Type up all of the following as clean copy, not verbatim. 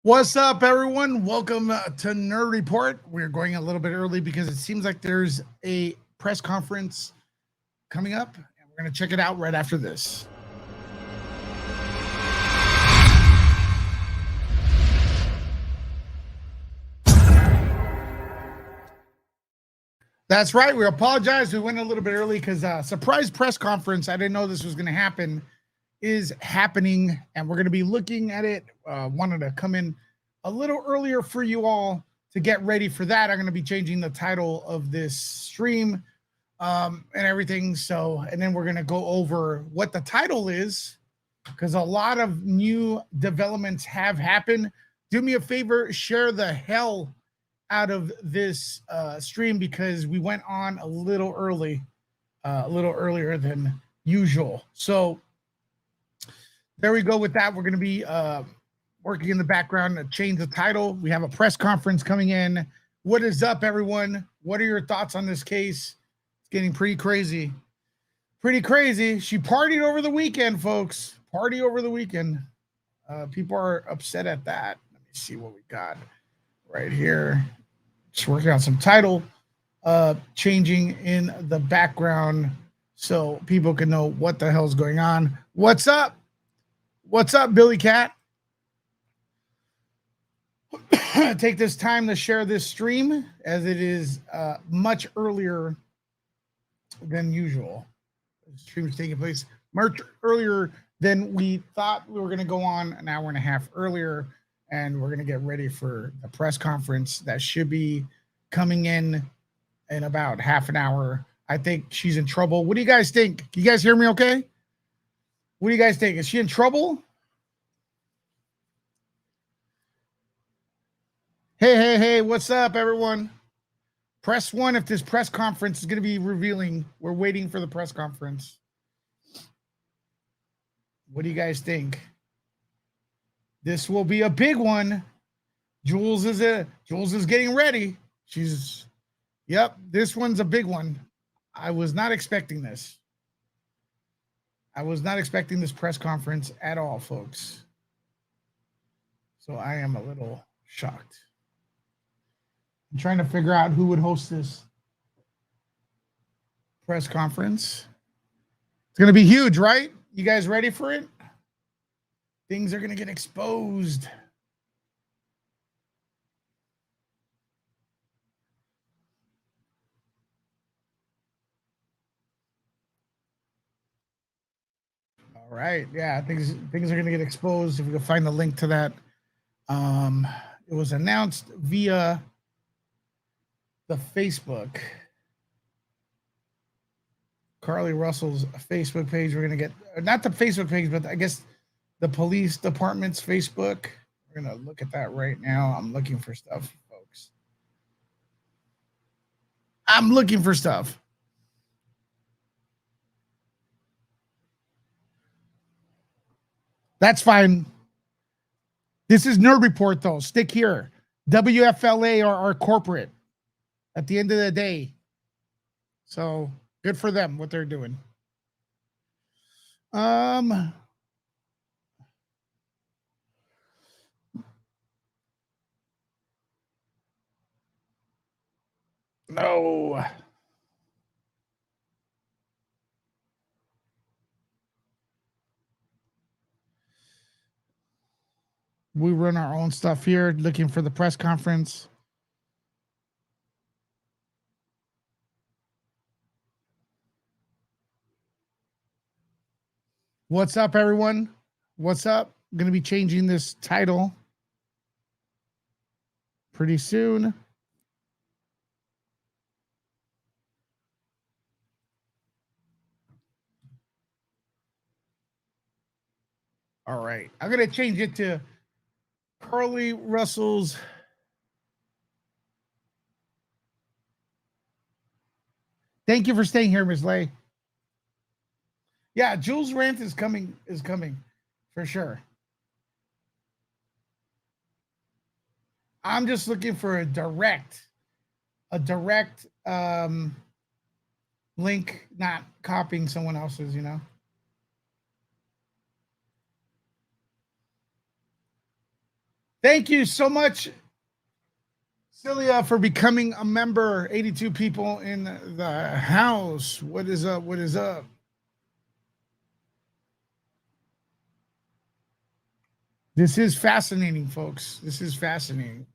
What's up, everyone? Welcome to Nerd Report. We're going a little bit early because it seems like there's a press conference coming up, and we're going to check it out right after this. That's right. We apologize. We went a little bit early because surprise press conference. I didn't know this was going to happen. Is happening, and we're going to be looking at it. Wanted to come in a little earlier for you all to get ready for that. I'm going to be changing the title of this stream and everything. So, and then we're going to go over what the title is because a lot of new developments have happened. Do me a favor, share the hell out of this stream because we went on a little early, a little earlier than usual. So there we go with that. We're going to be working in the background to change the title. We have a press conference coming in. What is up, everyone? What are your thoughts on this case? It's getting pretty crazy. Pretty crazy. She partied over the weekend, folks. Party over the weekend. People are upset at that. Let me see what we got right here. Just working on some title changing in the background so people can know what the hell's going on. What's up? What's up, Billy Cat? Take this time to share this stream as it is much earlier than usual. The stream is taking place much earlier than we thought. We were going to go on an hour and a half earlier, and we're going to get ready for the press conference that should be coming in about half an hour. I think she's in trouble. What do you guys think? Can you guys hear me okay? What do you guys think? Is she in trouble? Hey, what's up, everyone? Press 1 if this press conference is going to be revealing. We're waiting for the press conference. What do you guys think? This will be a big one. Jules is getting ready. Yep, this one's a big one. I was not expecting this. I was not expecting this press conference at all, folks. So I am a little shocked. I'm trying to figure out who would host this press conference. It's going to be huge, right? You guys ready for it? Things are going to get exposed. All right. Yeah, things are going to get exposed. If we can find the link to that. It was announced via the Facebook. Carlee Russell's Facebook page. We're going to get, not the Facebook page, but I guess the police department's Facebook. We're going to look at that right now. I'm looking for stuff, folks. I'm looking for stuff. That's fine. This is Nerd Report, though. Stick here. WFLA are our corporate at the end of the day. So good for them, what they're doing. No. We run our own stuff here, looking for the press conference. What's up, everyone? What's up? I'm going to be changing this title pretty soon. All right. I'm going to change it to Carlee Russell's Thank you for staying here, Ms. Lay. Yeah, Jules' rant is coming for sure. I'm just looking for a direct link, not copying someone else's, you know. Thank you so much, Celia, for becoming a member. 82 people in the house. What is up? What is up? This is fascinating, folks. This is fascinating.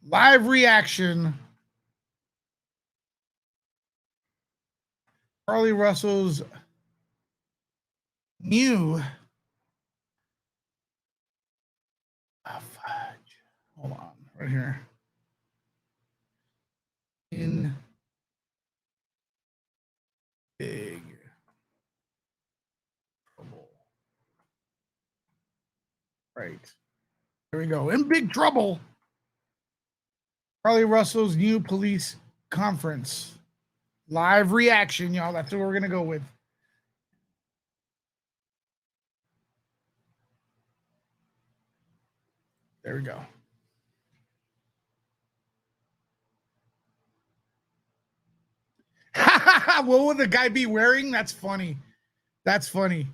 Live reaction. Carlee Russell's new. Oh, fudge. Hold on, right here. In big trouble. Right. Here we go. In big trouble. Carlee Russell's new police conference. Live reaction, y'all. That's what we're going to go with. There we go. What will the guy be wearing? That's funny. That's funny.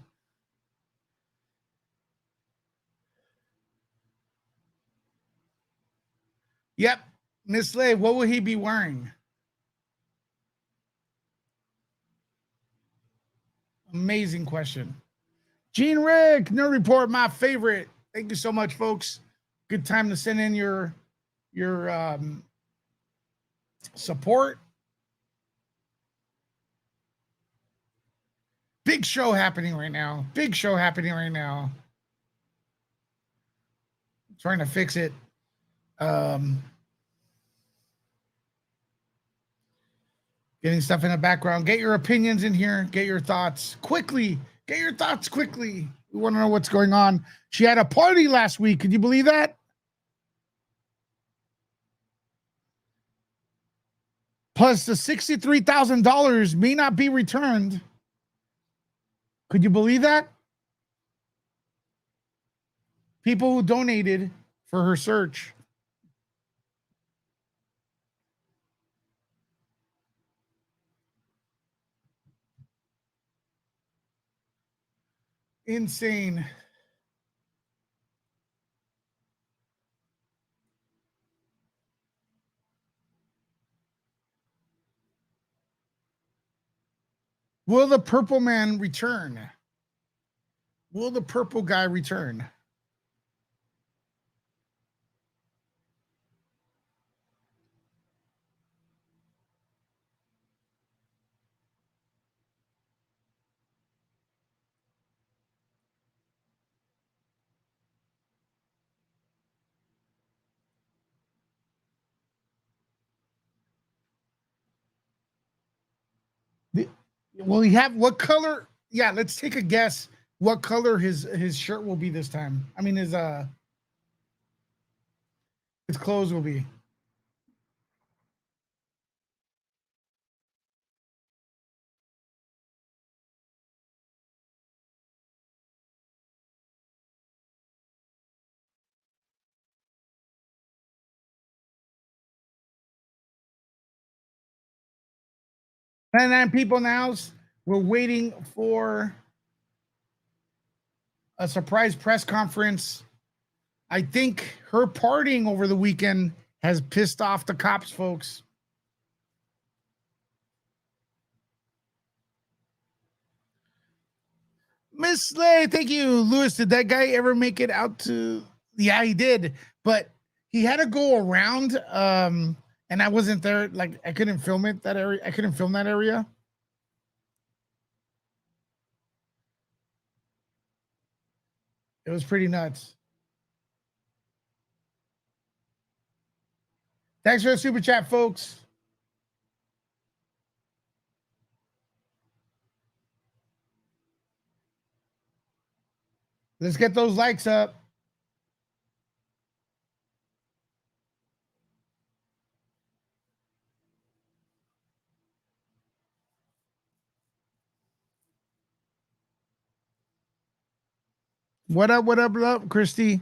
Yep. Miss Lay, what will he be wearing? Amazing question. Gene Rick, Nerd Report, my favorite. Thank you so much, folks. Good time to send in your support. Big show happening right now. Big show happening right now. Trying to fix it. Getting stuff in the background. Get your opinions in here. Get your thoughts quickly. Get your thoughts quickly. We want to know what's going on. She had a party last week. Could you believe that? Plus the $63,000 may not be returned. Could you believe that? People who donated for her search. Insane. Will the purple man return? Will the purple guy return? Will he have what color? Yeah, let's take a guess what color his shirt will be this time. I mean his clothes will be. And then people now, we're waiting for a surprise press conference. I think her partying over the weekend has pissed off the cops, folks. Miss Slay, thank you. Lewis, did that guy ever make it out to? Yeah, he did. But he had to go around. And I wasn't there. Like, I couldn't film it, that area. I couldn't film that area. It was pretty nuts. Thanks for the super chat, folks. Let's get those likes up. What up, Christy?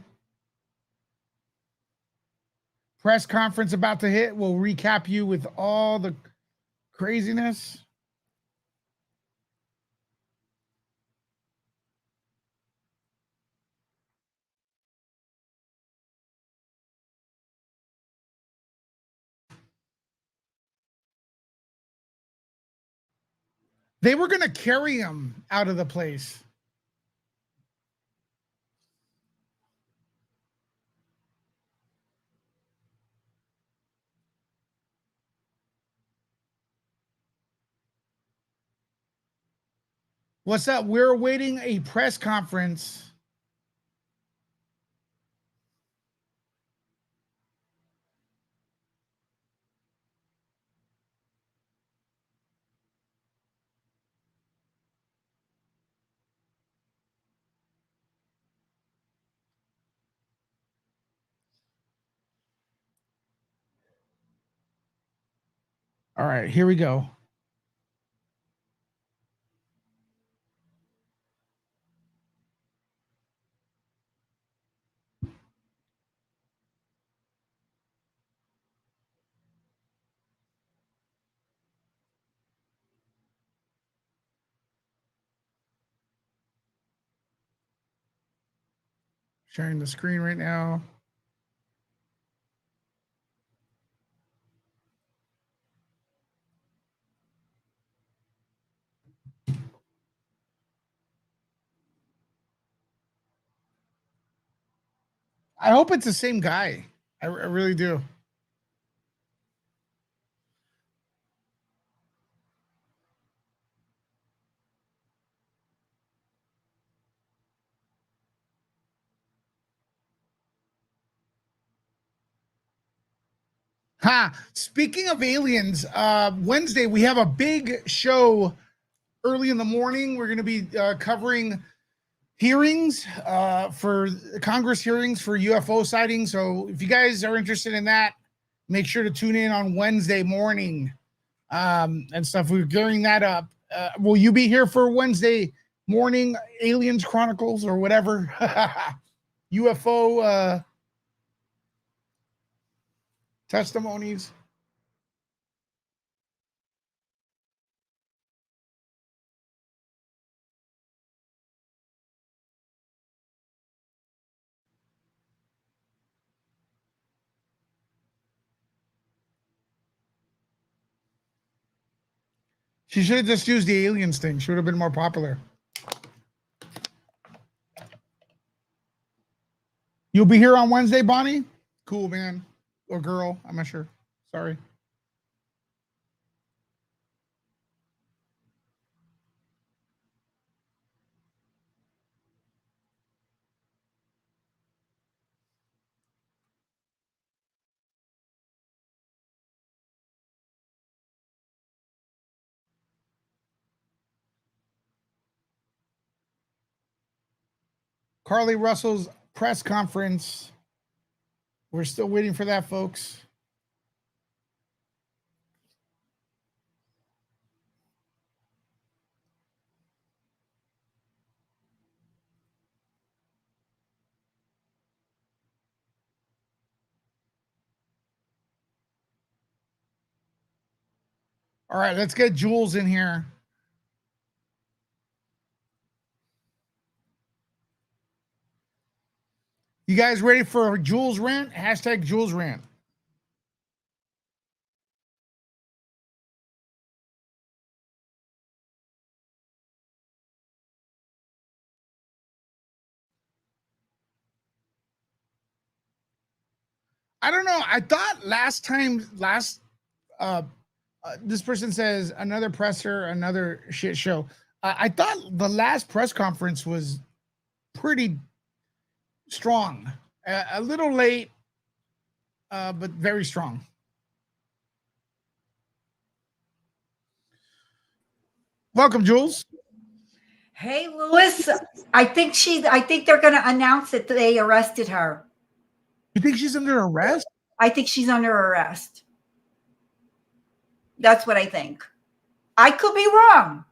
Press conference about to hit. We'll recap you with all the craziness. They were going to carry him out of the place. What's up? We're awaiting a press conference. All right, here we go. Sharing the screen right now. I hope it's the same guy. I really do. Ha! Speaking of aliens, Wednesday we have a big show early in the morning. We're going to be covering hearings for Congress hearings for UFO sightings. So if you guys are interested in that, make sure to tune in on Wednesday morning and stuff. We're gearing that up. Will you be here for Wednesday morning Aliens Chronicles or whatever? UFO testimonies. She should have just used the aliens thing. She would have been more popular. You'll be here on Wednesday, Bonnie? Cool, man. Or girl. I'm not sure. Sorry. Carlee Russell's press conference. We're still waiting for that, folks. All right, let's get Jules in here. You guys ready for Jules rant? Hashtag Jules rant. I don't know. I thought this person says another presser, another shit show. I thought the last press conference was pretty strong, a little late, but very strong. Welcome, Jules. Hey, Louis. I think they're going to announce that they arrested her. You think she's under arrest? I think she's under arrest. That's what I think. I could be wrong,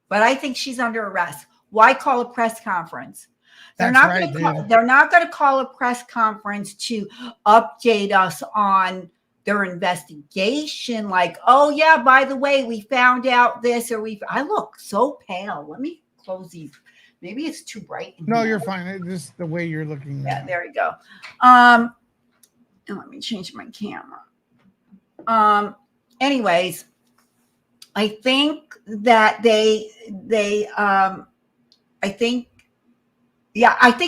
but I think she's under arrest. Why call a press conference? They're not going to call a press conference to update us on their investigation. Like, oh yeah, by the way, we found out this, or I look so pale. Let me close these. Maybe it's too bright. No, you're fine. It's just the way you're looking. Yeah, there you go. And let me change my camera. Anyways, I think that I think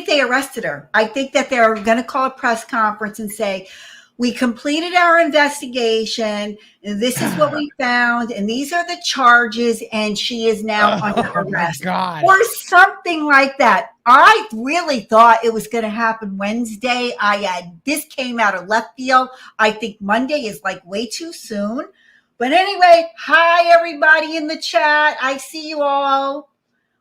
they arrested her. I think that they're going to call a press conference and say, we completed our investigation, and this is what we found, and these are the charges, and she is now under arrest. Or something like that. I really thought it was going to happen Wednesday. This came out of left field. I think Monday is like way too soon. But anyway, hi everybody in the chat. I see you all.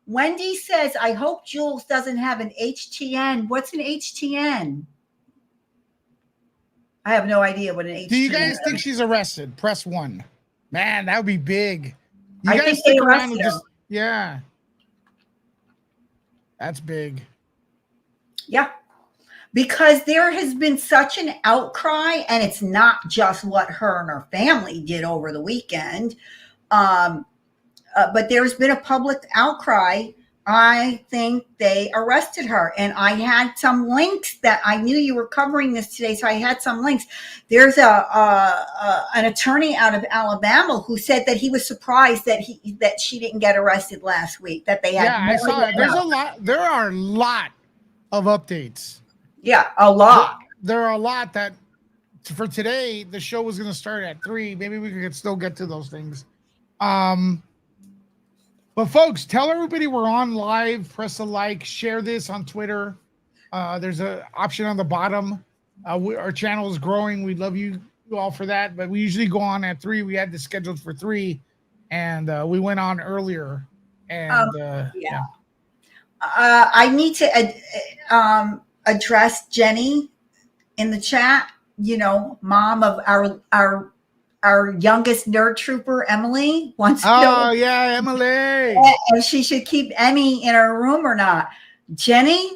Wendy says, I hope Jules doesn't have an HTN. What's an HTN? I have no idea what an HTN is. Do you guys think she's arrested? Press 1. Man, that would be big. You I guys think stick they around arrested and her. yeah. That's big. Yeah. Because there has been such an outcry, and it's not just what her and her family did over the weekend. But there's been a public outcry. I think they arrested her. And I had some links that I knew you were covering this today. So I had some links. There's an attorney out of Alabama who said that he was surprised that she didn't get arrested last week, that they had. Yeah, I saw it. There are a lot of updates. Yeah, a lot. There are a lot that for today, the show was going to start at 3. Maybe we could still get to those things. But folks, tell everybody we're on live. Press a like, share this on Twitter. There's an option on the bottom. Our channel is growing. We love you all for that. But we usually go on at 3. We had this scheduled for 3, and we went on earlier. And yeah. I need to address Jenny in the chat. You know, mom of our youngest nerd trooper, Emily, wants to know. Oh, yeah, Emily. If she should keep Emmy in her room or not. Jenny,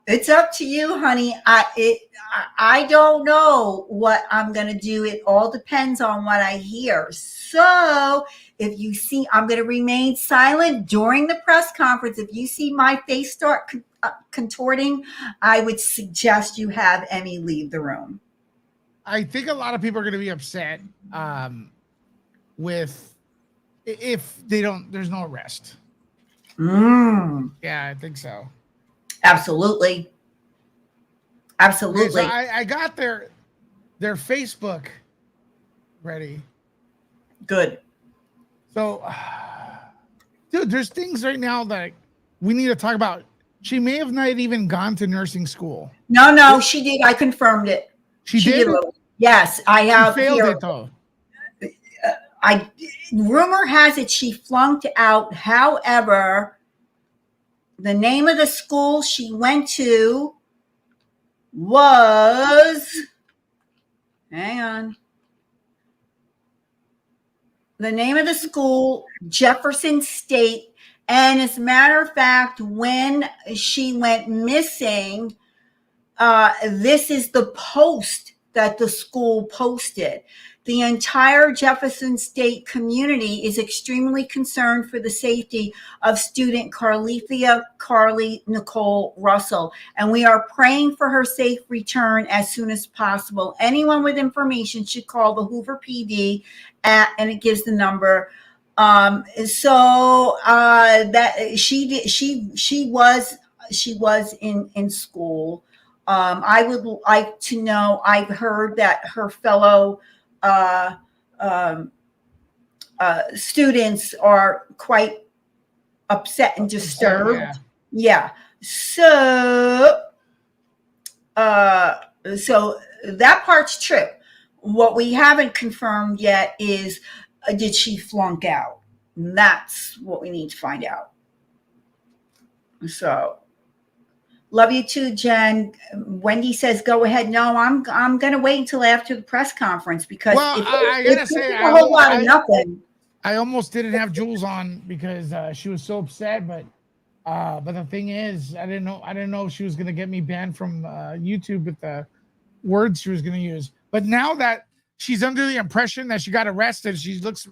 it's up to you, honey. I don't know what I'm going to do. It all depends on what I hear. So if you see, I'm going to remain silent during the press conference. If you see my face start contorting, I would suggest you have Emmy leave the room. I think a lot of people are going to be upset with if they don't. There's no arrest. Yeah, I think so. Absolutely. Absolutely. Okay, so I got their Facebook ready. Good. So, dude, there's things right now that we need to talk about. She may have not even gone to nursing school. No, she did. I confirmed it. She did? Yes, I have. She failed it though. Rumor has it she flunked out. However, the name of the school she went to was, hang on. The name of the school, Jefferson State. And as a matter of fact, when she went missing, this is the post that the school posted. The entire Jefferson State community is extremely concerned for the safety of student Carlee Nicole Russell, and we are praying for her safe return as soon as possible. Anyone with information should call the Hoover PD and it gives the number. That she was in school. I would like to know. I've heard that her fellow students are quite upset and disturbed. Yeah. So that part's true. What we haven't confirmed yet is, did she flunk out? And that's what we need to find out. So, love you too, Jen. Wendy says, "Go ahead." No, I'm gonna wait until after the press conference because I gotta say, a whole lot of nothing. I almost didn't have Jules on because she was so upset. But the thing is, I didn't know she was gonna get me banned from YouTube with the words she was gonna use. But now that she's under the impression that she got arrested, she looks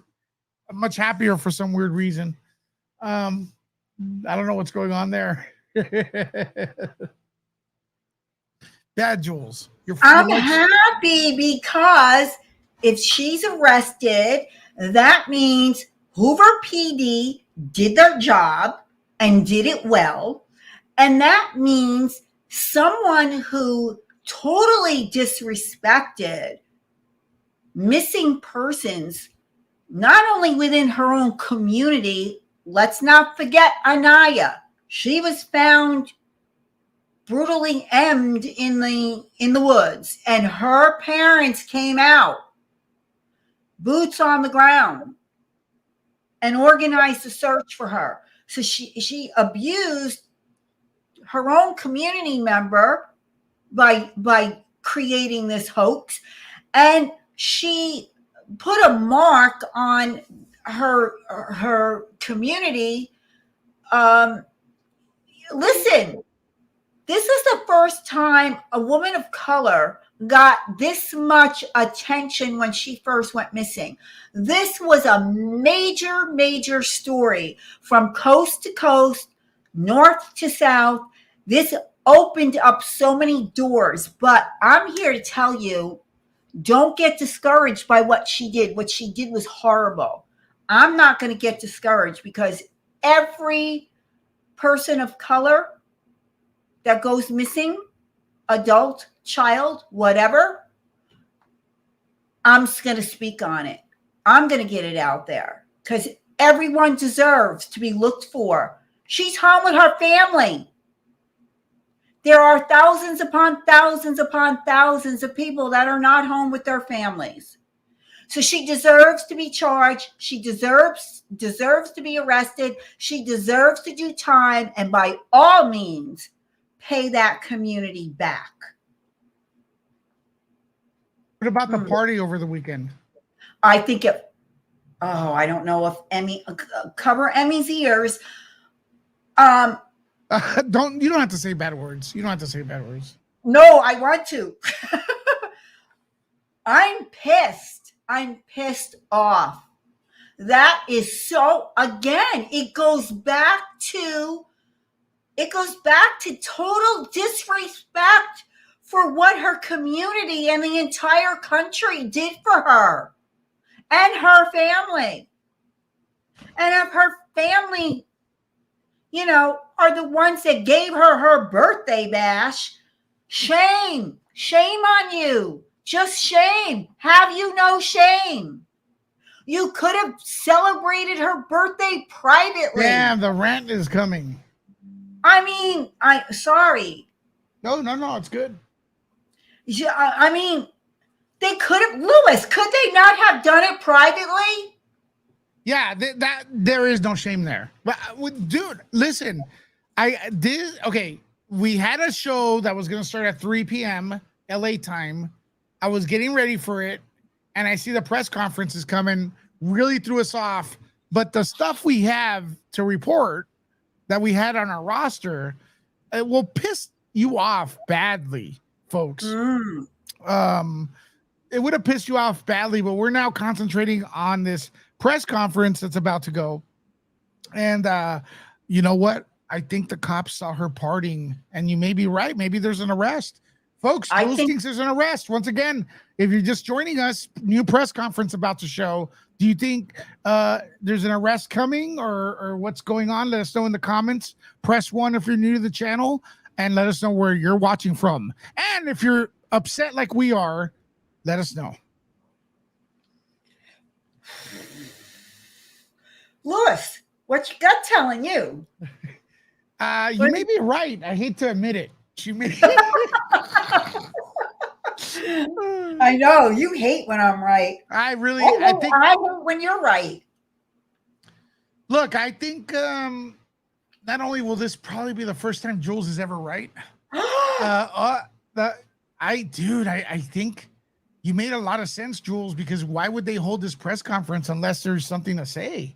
much happier for some weird reason. I don't know what's going on there. Bad Jules. I'm happy because if she's arrested, that means Hoover PD did their job and did it well. And that means someone who totally disrespected missing persons, not only within her own community. Let's not forget Anaya. She was found brutally emmed in the woods, and her parents came out, boots on the ground, and organized a search for her. So she abused her own community member by creating this hoax, and she put a mark on her community. Listen, this is the first time a woman of color got this much attention when she first went missing. This was a major, major story from coast to coast, north to south. This opened up so many doors, but I'm here to tell you, don't get discouraged by what she did. What she did was horrible. I'm not going to get discouraged, because every person of color that goes missing, adult, child, whatever, I'm just going to speak on it. I'm going to get it out there, because everyone deserves to be looked for. She's home with her family. There are thousands upon thousands upon thousands of people that are not home with their families. So she deserves to be charged. She deserves to be arrested. She deserves to do time, and by all means, pay that community back. What about the party over the weekend? I think I don't know if cover Emmy's ears. You don't have to say bad words. You don't have to say bad words. No, I want to. I'm pissed. I'm pissed off. That is so, again, it goes back to total disrespect for what her community and the entire country did for her and her family. And if her family, are the ones that gave her birthday bash, shame on you. Just shame. Have you no shame? You could have celebrated her birthday privately. Damn, the rant is coming. I mean, sorry. No, it's good. Yeah, I mean, they could have, Lewis, could they not have done it privately? Yeah, that there is no shame there. But dude, listen, we had a show that was going to start at 3 p.m. LA time. I was getting ready for it, and I see the press conference is coming, really threw us off. But the stuff we have to report that we had on our roster, it will piss you off badly, folks. It would have pissed you off badly, but we're now concentrating on this press conference that's about to go. And you know what? I think the cops saw her partying, and you may be right. Maybe there's an arrest. Folks, those things there's an arrest. Once again, if you're just joining us, new press conference about to show. Do you think there's an arrest coming or what's going on? Let us know in the comments. Press 1 if you're new to the channel, and let us know where you're watching from. And if you're upset like we are, let us know. Lewis, what's your gut telling you? You may be right. I hate to admit it. I know you hate when I'm right. I think I hate when you're right. Look, I think not only will this probably be the first time Jules is ever right. I think you made a lot of sense, Jules, because why would they hold this press conference unless there's something to say?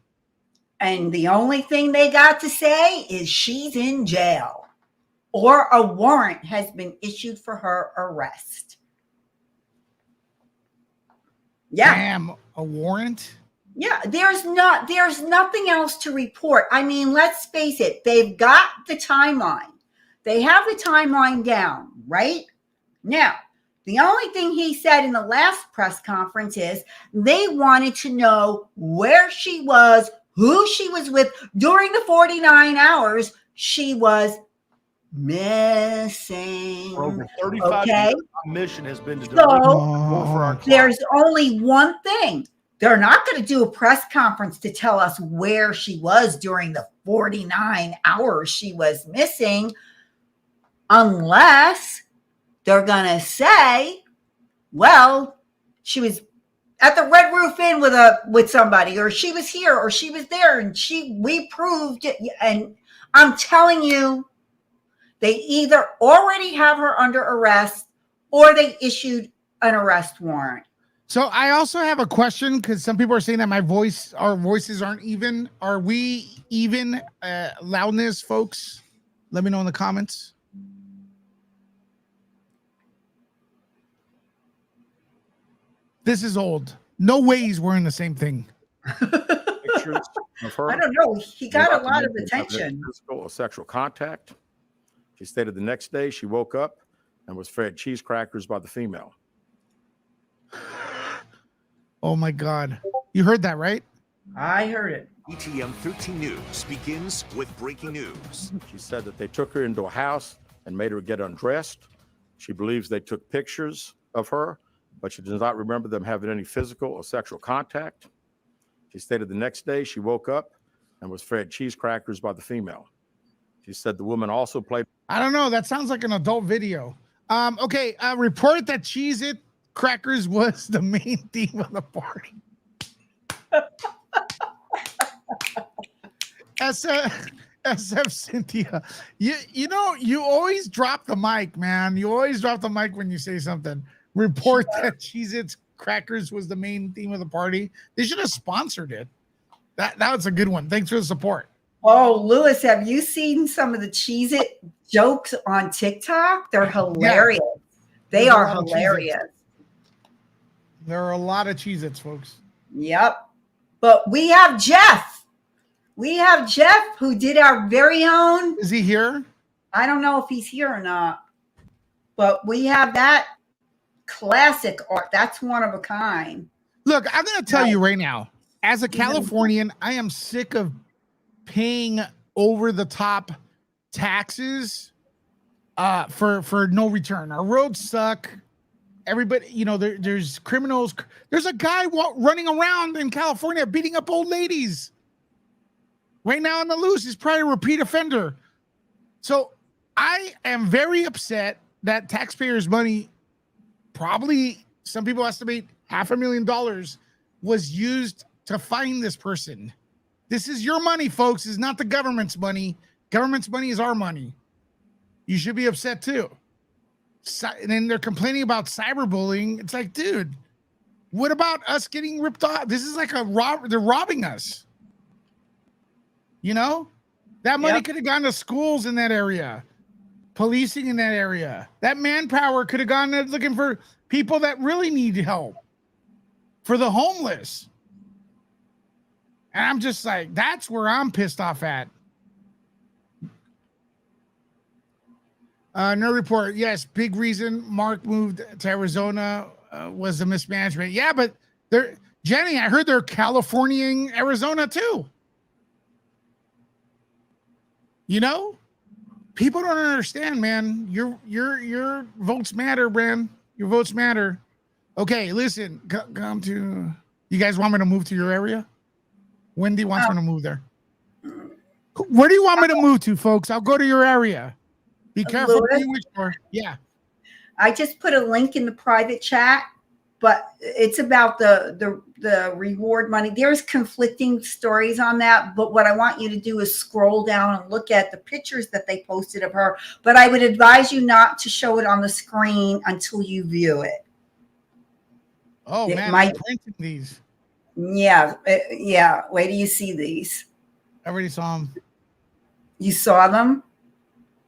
And the only thing they got to say is she's in jail, or a warrant has been issued for her arrest. Yeah. Damn, a warrant? Yeah, there's nothing else to report. I mean, let's face it, they've got the timeline. They have the timeline down, right? Now, The only thing he said in the last press conference is they wanted to know where she was, who she was with during the 49 hours she was missing. For over 35 years, our mission has been to so there's only one thing. They're not going to do a press conference to tell us where she was during the 49 hours she was missing, unless they're going to say, well, she was at the Red Roof Inn with somebody, or she was here, or she was there, and we proved it. And I'm telling you, they either already have her under arrest or they issued an arrest warrant. So I also have a question, because some people are saying that our voices aren't even. Are we even loudness, folks? Let me know in the comments. This is old. No way he's wearing the same thing. Pictures of her. I don't know. He got a lot of attention. Physical or sexual contact. She stated the next day she woke up and was fed cheese crackers by the female. Oh my God. You heard that, right? I heard it. ETM 13 News begins with breaking news. She said that they took her into a house and made her get undressed. She believes they took pictures of her, but she does not remember them having any physical or sexual contact. She stated the next day she woke up and was fed cheese crackers by the female. She said the woman also played. I don't know. That sounds like an adult video. Okay. Report that Cheez-It crackers was the main theme of the party. SF Cynthia, you know, you always drop the mic, man. You always drop the mic when you say something. Report that Cheez-Its crackers was the main theme of the party. They should have sponsored it. That was a good one. Thanks for the support. Oh, Lewis, have you seen some of the Cheez-It jokes on TikTok? They're hilarious. Yeah. They are hilarious. There are a lot of Cheez-Its, folks. Yep. But we have Jeff. We have Jeff, who did our very own. Is he here? I don't know if he's here or not. But we have that classic art. That's one of a kind. Look, I'm going to tell you right now, as a Californian, I am sick of paying over the top taxes for no return. Our roads suck. Everybody, you know, there's criminals. There's a guy running around in California beating up old ladies right now on the loose. He's probably a repeat offender. So I am very upset that taxpayers' money, probably some people estimate $500,000, was used to find this person. This is your money, folks. It's not the government's money. Government's money is our money. You should be upset too. And then they're complaining about cyberbullying. It's like, dude, what about us getting ripped off? This is like they're robbing us. You know, that money could have gone to schools in that area, policing in that area. That manpower could have gone to looking for people that really need help, for the homeless. And I'm just like, that's where I'm pissed off at. Nerd Report, yes, big reason Mark moved to Arizona was the mismanagement. Yeah, but Jenny, I heard they're Californiaing Arizona too. You know, people don't understand, man. Your votes matter, man. Your votes matter. Okay, listen, come to. You guys want me to move to your area? Wendy wants me to move there. Where do you want me to move to, folks? I'll go to your area. Be careful. Yeah. I just put a link in the private chat, but it's about the reward money. There's conflicting stories on that, but what I want you to do is scroll down and look at the pictures that they posted of her. But I would advise you not to show it on the screen until you view it. Oh, man, I'm printing these. Yeah, yeah. Wait till you see these. I already saw them. You saw them?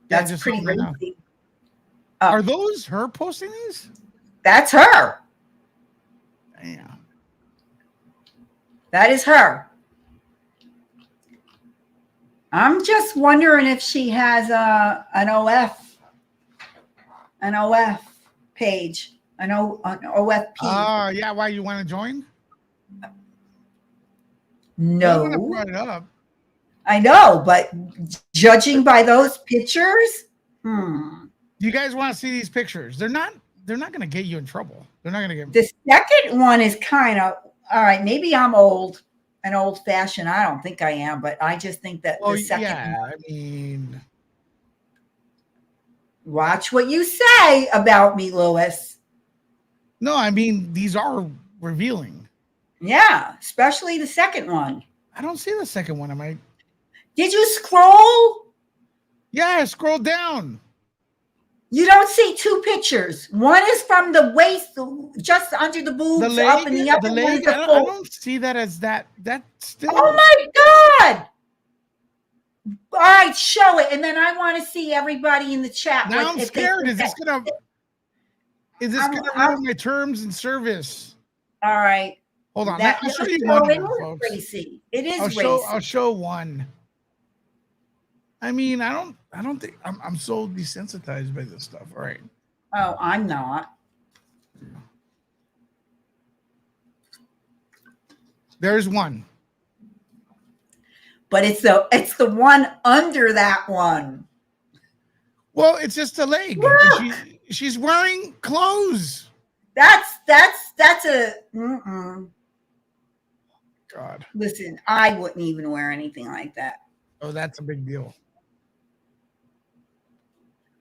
That's pretty crazy. Are those her posting these? That's her. Yeah. That is her. I'm just wondering if she has an OF page. An OFP. Oh, yeah. Why, you want to join? No. I brought it up. I know, but judging by those pictures, You guys want to see these pictures? They're not going to get you in trouble. They're not going to get. The second one is kind of all right. Maybe I'm old and old fashioned. I don't think I am, but I just think that the second one, I mean, watch what you say about me, Lewis. no, I mean, these are revealing. Yeah, especially the second one. I don't see the second one. Am I? Did you scroll? Yeah, I scrolled down. You don't see two pictures. One is from the waist, just under the boobs, The leg, up in the upper the one is leg. the I full. don't see that as that. That still. Oh my God! All right, show it, and then I want to see everybody in the chat. Now I'm scared. Is this gonna ruin my terms and service? All right. Hold on. I'll show you one, folks. Racy. It is racy. I'll show one. I mean, I don't think I'm so desensitized by this stuff. All right. Oh, I'm not. There's one. But it's the one under that one. Well, it's just a leg. She's wearing clothes. That's a God. Listen, I wouldn't even wear anything like that. Oh, that's a big deal.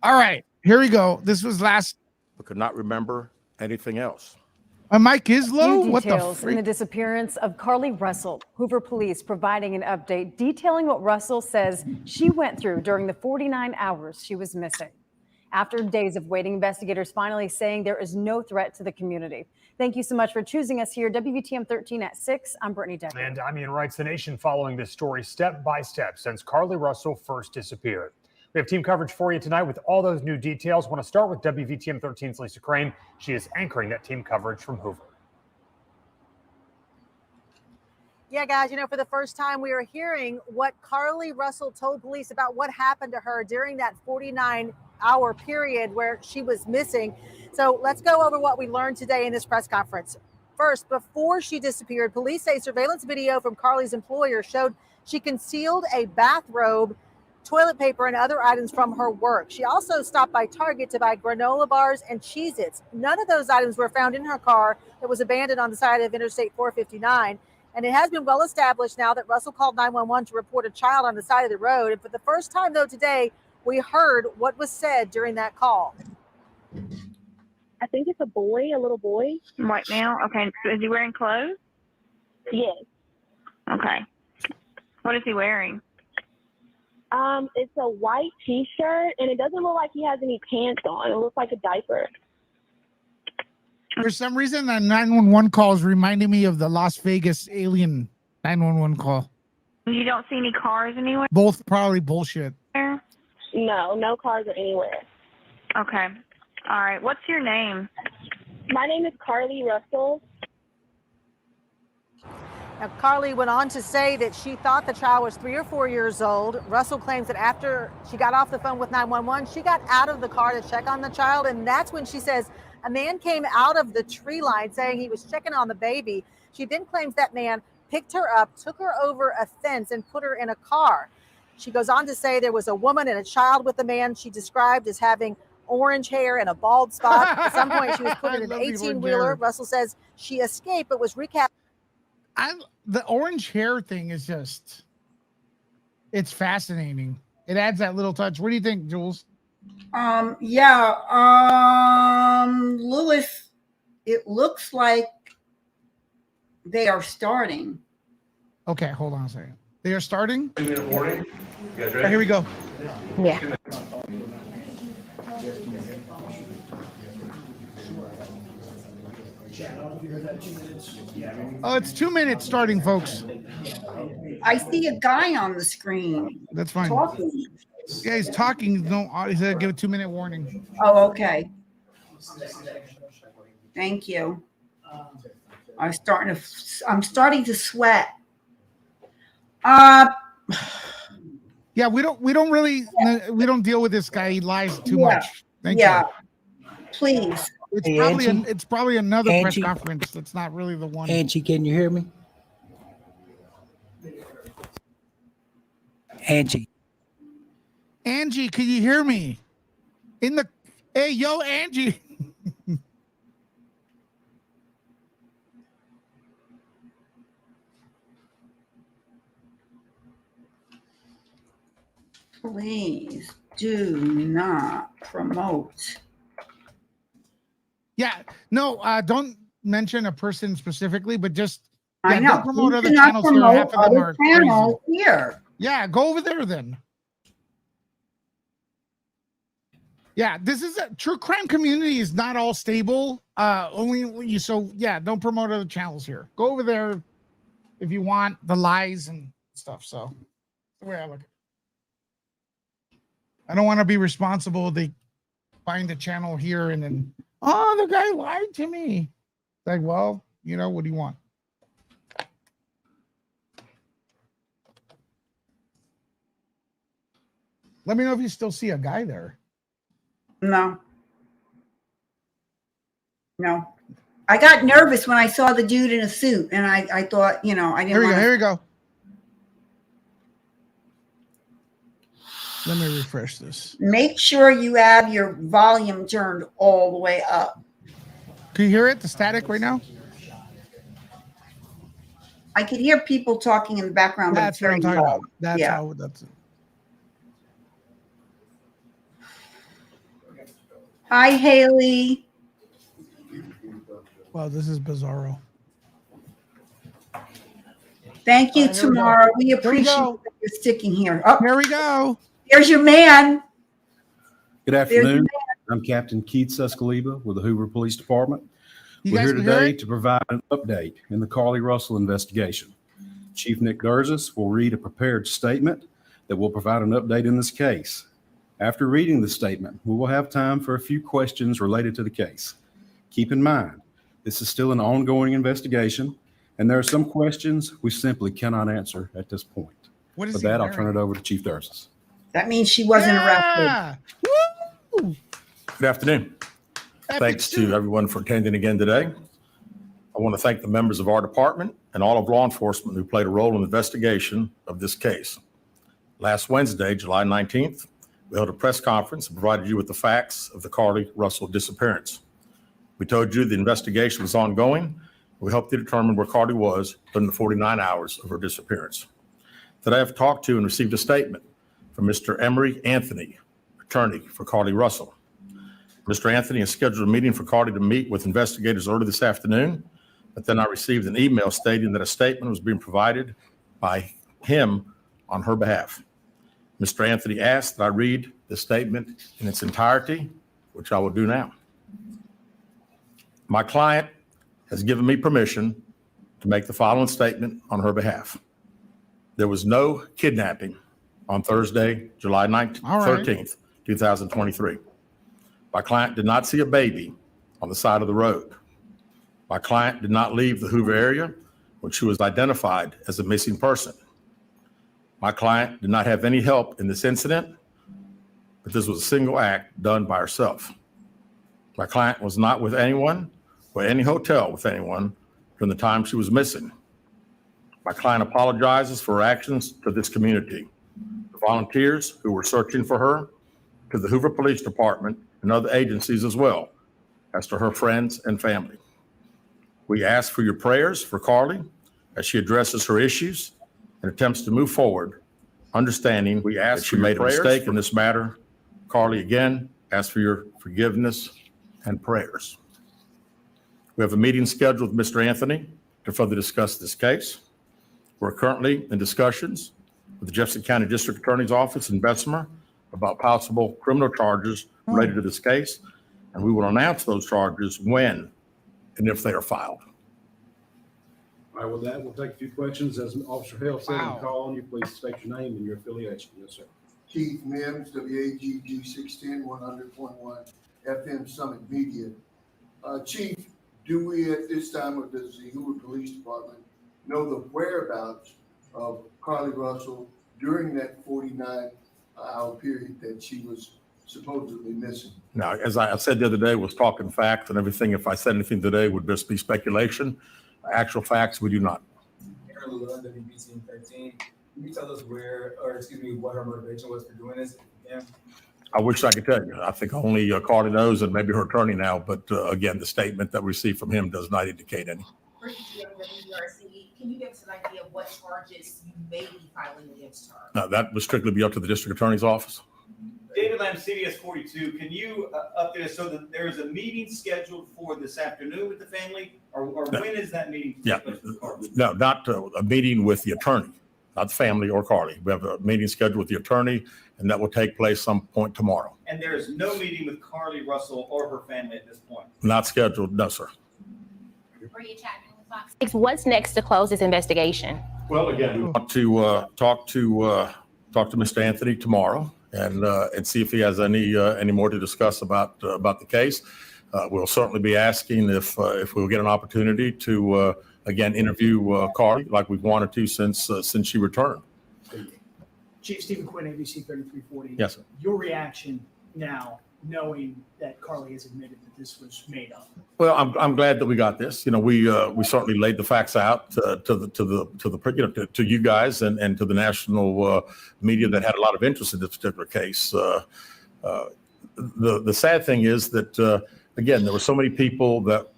All right, here we go. This was last. I could not remember anything else. My mic is low. New What the details in freak? the disappearance of Carlee Russell. Hoover Police providing an update detailing what Russell says she went through during the 49 hours she was missing. After days of waiting, investigators finally saying there is no threat to the community. Thank you so much for choosing us here. WVTM 13 at 6. I'm Brittany Decker. And I'm Ian Wrights, the nation following this story step by step since Carlee Russell first disappeared. We have team coverage for you tonight with all those new details. I want to start with WVTM 13's Lisa Crane. She is anchoring that team coverage from Hoover. Yeah, guys, for the first time we are hearing what Carlee Russell told police about what happened to her during that 49-hour period where she was missing. So let's go over what we learned today in this press conference. First, before she disappeared, police say surveillance video from Carlee's employer showed she concealed a bathrobe, toilet paper, and other items from her work. She also stopped by Target to buy granola bars and Cheez-Its. None of those items were found in her car that was abandoned on the side of Interstate 459. And it has been well established now that Russell called 911 to report a child on the side of the road. And for the first time, though, today, we heard what was said during that call. I think it's a little boy. Right now? Okay. Is he wearing clothes? Yes. Okay. What is he wearing? It's a white t-shirt, and it doesn't look like he has any pants on. It looks like a diaper. For some reason, that 911 call is reminding me of the Las Vegas alien 911 call. You don't see any cars anywhere? Both probably bullshit. No cars are anywhere. Okay. All right. What's your name? My name is Carlee Russell. Now, Carlee went on to say that she thought the child was 3 or 4 years old. Russell claims that after she got off the phone with 911, she got out of the car to check on the child. And that's when she says a man came out of the tree line saying he was checking on the baby. She then claims that man picked her up, took her over a fence, and put her in a car. She goes on to say there was a woman and a child with the man she described as having orange hair and a bald spot. At some point, she was put in an 18-wheeler. Russell says she escaped but was recaptured. The orange hair thing is it's fascinating. It adds that little touch. What do you think, Jules? Lewis, it looks like they are starting. Okay, hold on a second. They are starting? 2-minute warning. You guys ready? Here we go. Yeah. Oh, it's 2 minutes starting, folks. I see a guy on the screen. That's fine. Talking. Yeah, he's talking. No, he said give a 2-minute warning. Oh, okay. Thank you. I'm starting to sweat. Yeah, we don't deal with this guy. He lies too much. Thank you. Please. It's Hey, probably Angie? it's probably another press Angie? conference. That's not really the one. Angie, can you hear me? Angie. Angie, can you hear me? Hey, yo, Angie. Please do not promote. Yeah, no, don't mention a person specifically, but just I know. don't promote You other cannot channels. promote Half of them other are channels crazy. here. Yeah, go over there then. Yeah, this is a true crime community is not all stable. Don't promote other channels here. Go over there if you want the lies and stuff. So the way I look at it. I don't want to be responsible. They find a channel here and then, oh, the guy lied to me. Like, well, what do you want? Let me know if you still see a guy there. No. I got nervous when I saw the dude in a suit, and I thought, I didn't. Here we go. Let me refresh this. Make sure you have your volume turned all the way up. Can you hear it? The static right now? I could hear people talking in the background. That's what I'm talking about. That's it. Hi, Haley. Wow, this is bizarro. Thank you, Tamara. We appreciate that you're sticking here. Oh, here we go. There's your man. Good afternoon. I'm Captain Keith Suscaleba with the Hoover Police Department. We're here today to provide an update in the Carlee Russell investigation. Chief Nick Durzis will read a prepared statement that will provide an update in this case. After reading the statement, we will have time for a few questions related to the case. Keep in mind, this is still an ongoing investigation, and there are some questions we simply cannot answer at this point. With that, I'll turn it over to Chief Durzis. That means she wasn't arrested. Woo! Good afternoon. Thanks to everyone for attending again today. I want to thank the members of our department and all of law enforcement who played a role in the investigation of this case. Last Wednesday, July 19th, we held a press conference and provided you with the facts of the Carlee Russell disappearance. We told you the investigation was ongoing. We helped you determine where Carlee was during the 49 hours of her disappearance. Today, I've talked to and received a statement from Mr. Emery Anthony, attorney for Carlee Russell. Mr. Anthony has scheduled a meeting for Carlee to meet with investigators early this afternoon, but then I received an email stating that a statement was being provided by him on her behalf. Mr. Anthony asked that I read the statement in its entirety, which I will do now. My client has given me permission to make the following statement on her behalf. There was no kidnapping on Thursday, July 13th, 2023. My client did not see a baby on the side of the road. My client did not leave the Hoover area when she was identified as a missing person. My client did not have any help in this incident, but this was a single act done by herself. My client was not with anyone or any hotel with anyone during the time she was missing. My client apologizes for her actions to this community, the volunteers who were searching for her, to the Hoover Police Department and other agencies as well, as to her friends and family. We ask for your prayers for Carlee as she addresses her issues and attempts to move forward, understanding we ask that she made a mistake in this matter. Carlee, again, ask for your forgiveness and prayers. We have a meeting scheduled with Mr. Anthony to further discuss this case. We're currently in discussions with the Jefferson County District Attorney's Office in Bessemer about possible criminal charges related to this case, and we will announce those charges when and if they are filed. All right, with that, we'll take a few questions. As Officer Hale said, and call on you, please state your name and your affiliation. Yes, sir. Keith Mims, WAGG 610 100.1 FM Summit Media. Chief, do we at this time, or does the Hoover Police Department know the whereabouts of Carlee Russell during that 49-hour period that she was supposedly missing? Now, as I said the other day, was talking facts and everything. If I said anything today, would just be speculation. Actual facts, we do not. Carlee Russell, WBTM 13. Can you tell us what her motivation was for doing this? Yeah. I wish I could tell you. I think only Carlee knows, and maybe her attorney now. But again, the statement that we received from him does not indicate any. Can you give us an idea of what charges you may be filing against her? Now, that would strictly be up to the district attorney's office. David Lamb, CBS 42. Can you update us so that there is a meeting scheduled for this afternoon with the family, or when is that meeting? Yeah, no, not a meeting with the attorney, not the family or Carlee. We have a meeting scheduled with the attorney, and that will take place some point tomorrow. And there is no meeting with Carlee Russell or her family at this point? Not scheduled, no, sir. What's next to close this investigation? Well, again, we want to talk to Mr. Anthony tomorrow and see if he has any more to discuss about the case. We'll certainly be asking if we'll get an opportunity to again interview Carlee like we've wanted to since she returned. Chief Stephen Quinn, ABC 3340. Yes, sir. Your reaction now, knowing that Carlee has admitted that this was made up? Well, I'm glad that we got this. You know, we certainly laid the facts out to you guys and to the national media that had a lot of interest in this particular case. The sad thing is that again, there were so many people that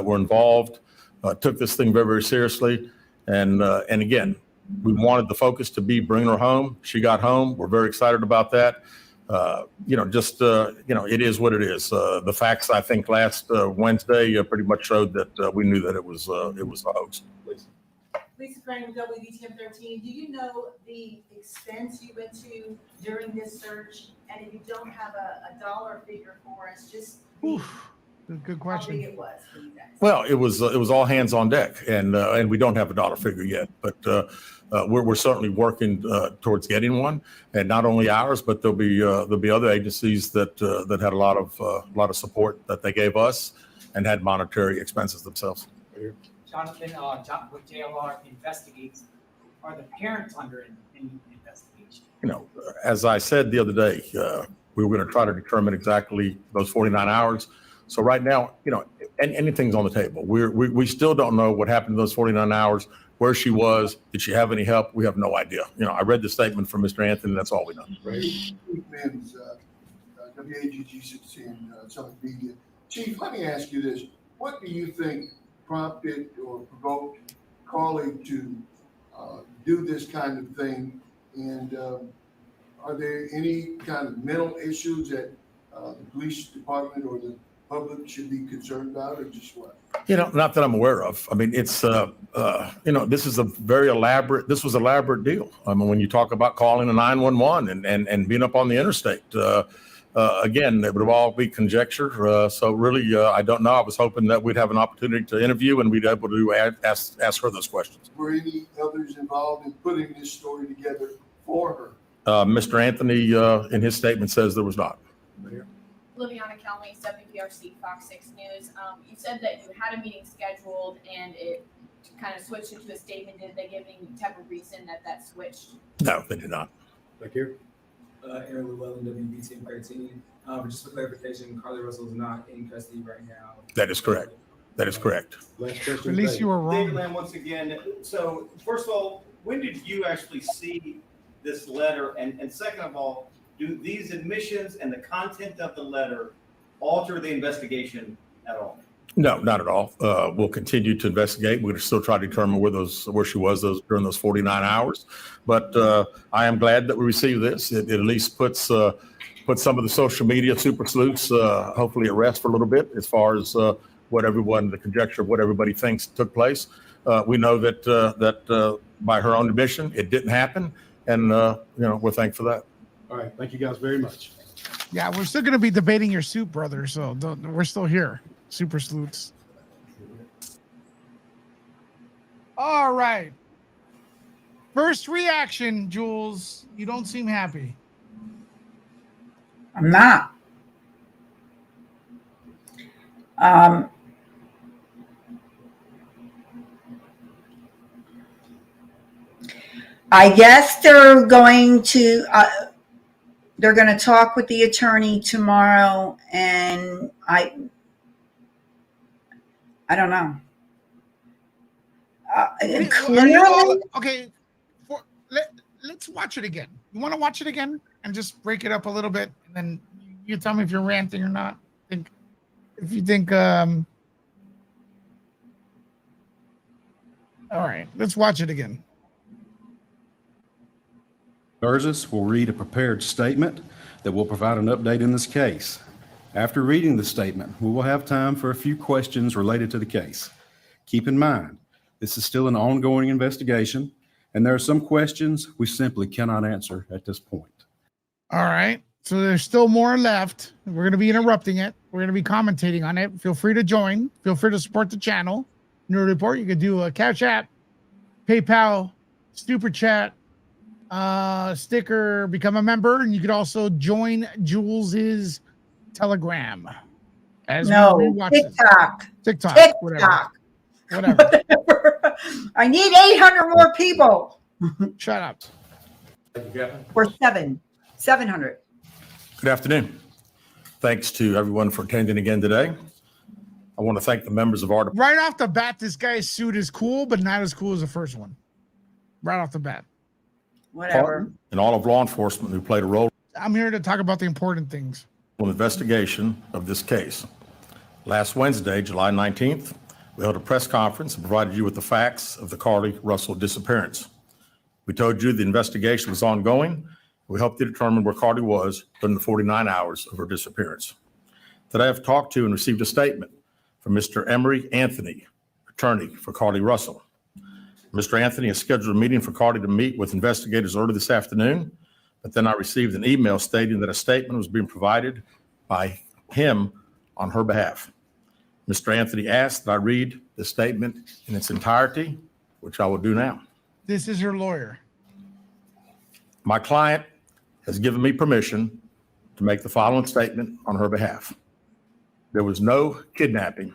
were involved, took this thing very, very seriously, and again, we wanted the focus to be bringing her home. She got home. We're very excited about that. It is what it is. The facts, I think, last Wednesday pretty much showed that we knew that it was a hoax. Lisa Crane with WBTM 13. Do you know the expense you went to during this search? And if you don't have a dollar figure for us, just good question. How big it was for you guys? Well, it was all hands on deck, and we don't have a dollar figure yet, but we're certainly working towards getting one, and not only ours, but there'll be other agencies that had a lot of support that they gave us and had monetary expenses themselves. Jonathan, what JLR investigates, are the parents under any investigation? You know, as I said the other day, we were going to try to determine exactly those 49 hours. So right now, you know, anything's on the table. We still don't know what happened in those 49 hours, where she was. Did she have any help? We have no idea. You know, I read the statement from Mr. Anthony. That's all we know. Chief Mims, WAGG 16, Summit Media. Chief, let me ask you this. What do you think prompted or provoked Carlee to do this kind of thing? And are there any kind of mental issues that the police department or the public should be concerned about, or just what? You know, not that I'm aware of. I mean, it's, this is this was elaborate deal. I mean, when you talk about calling a 911 and being up on the interstate, again, it would all be conjecture. So really, I don't know. I was hoping that we'd have an opportunity to interview and we'd be able to ask her those questions. Were any others involved in putting this story together for her? Mr. Anthony, in his statement, says there was not. Liviana Kelly, WPRC, Fox 6 News. You said that you had a meeting scheduled and it kind of switched into a statement. Did they give any type of reason that switched? No, they did not. Thank you. Aaron Llewellyn, WBTM 13. Just for clarification, Carlee Russell is not in custody right now. That is correct. That is correct. At least you were wrong. David Lamb, once again. So first of all, when did you actually see this letter? And second of all, do these admissions and the content of the letter alter the investigation at all? No, not at all. We'll continue to investigate. We're going to still try to determine where she was during those 49 hours. But I am glad that we received this. It at least puts some of the social media super sleuths hopefully at rest for a little bit as far as the conjecture of what everybody thinks took place. We know that by her own admission, it didn't happen, and we're thankful for that. All right, thank you guys very much. Yeah, we're still going to be debating your soup, brother. So we're still here. Super sleuths. All right. First reaction, Jules. You don't seem happy. I'm not. I guess they're going to, They're going to talk with the attorney tomorrow, and I don't know. Clearly, okay, let's watch it again. You want to watch it again and just break it up a little bit, and then you tell me if you're ranting or not. If you think, all right, let's watch it again. Durzis will read a prepared statement that will provide an update in this case. After reading the statement, we will have time for a few questions related to the case. Keep in mind, this is still an ongoing investigation, and there are some questions we simply cannot answer at this point. All right. So there's still more left. We're going to be interrupting it. We're going to be commentating on it. Feel free to join. Feel free to support the channel. New report. You could do a Cash App, PayPal, Super Chat, sticker, become a member, and you could also join Jules's Telegram. TikTok, whatever. I need 800 more people. Shut up. Thank you, Captain. Or 700. Good afternoon. Thanks to everyone for attending again today. I want to thank the members of our department. Right off the bat, this guy's suit is cool, but not as cool as the first one. Right off the bat. Whatever. And all of law enforcement who played a role I'm here to talk about the important things. in the investigation of this case. Last Wednesday, July 19th, we held a press conference and provided you with the facts of the Carlee Russell disappearance. We told you the investigation was ongoing. We helped you determine where Carlee was during the 49 hours of her disappearance. Today, I've talked to and received a statement from Mr. Emery Anthony, attorney for Carlee Russell. Mr. Anthony has scheduled a meeting for Carlee to meet with investigators early this afternoon, but then I received an email stating that a statement was being provided by him on her behalf. Mr. Anthony asked that I read the statement in its entirety, which I will do now. This is your lawyer. My client has given me permission to make the following statement on her behalf. There was no kidnapping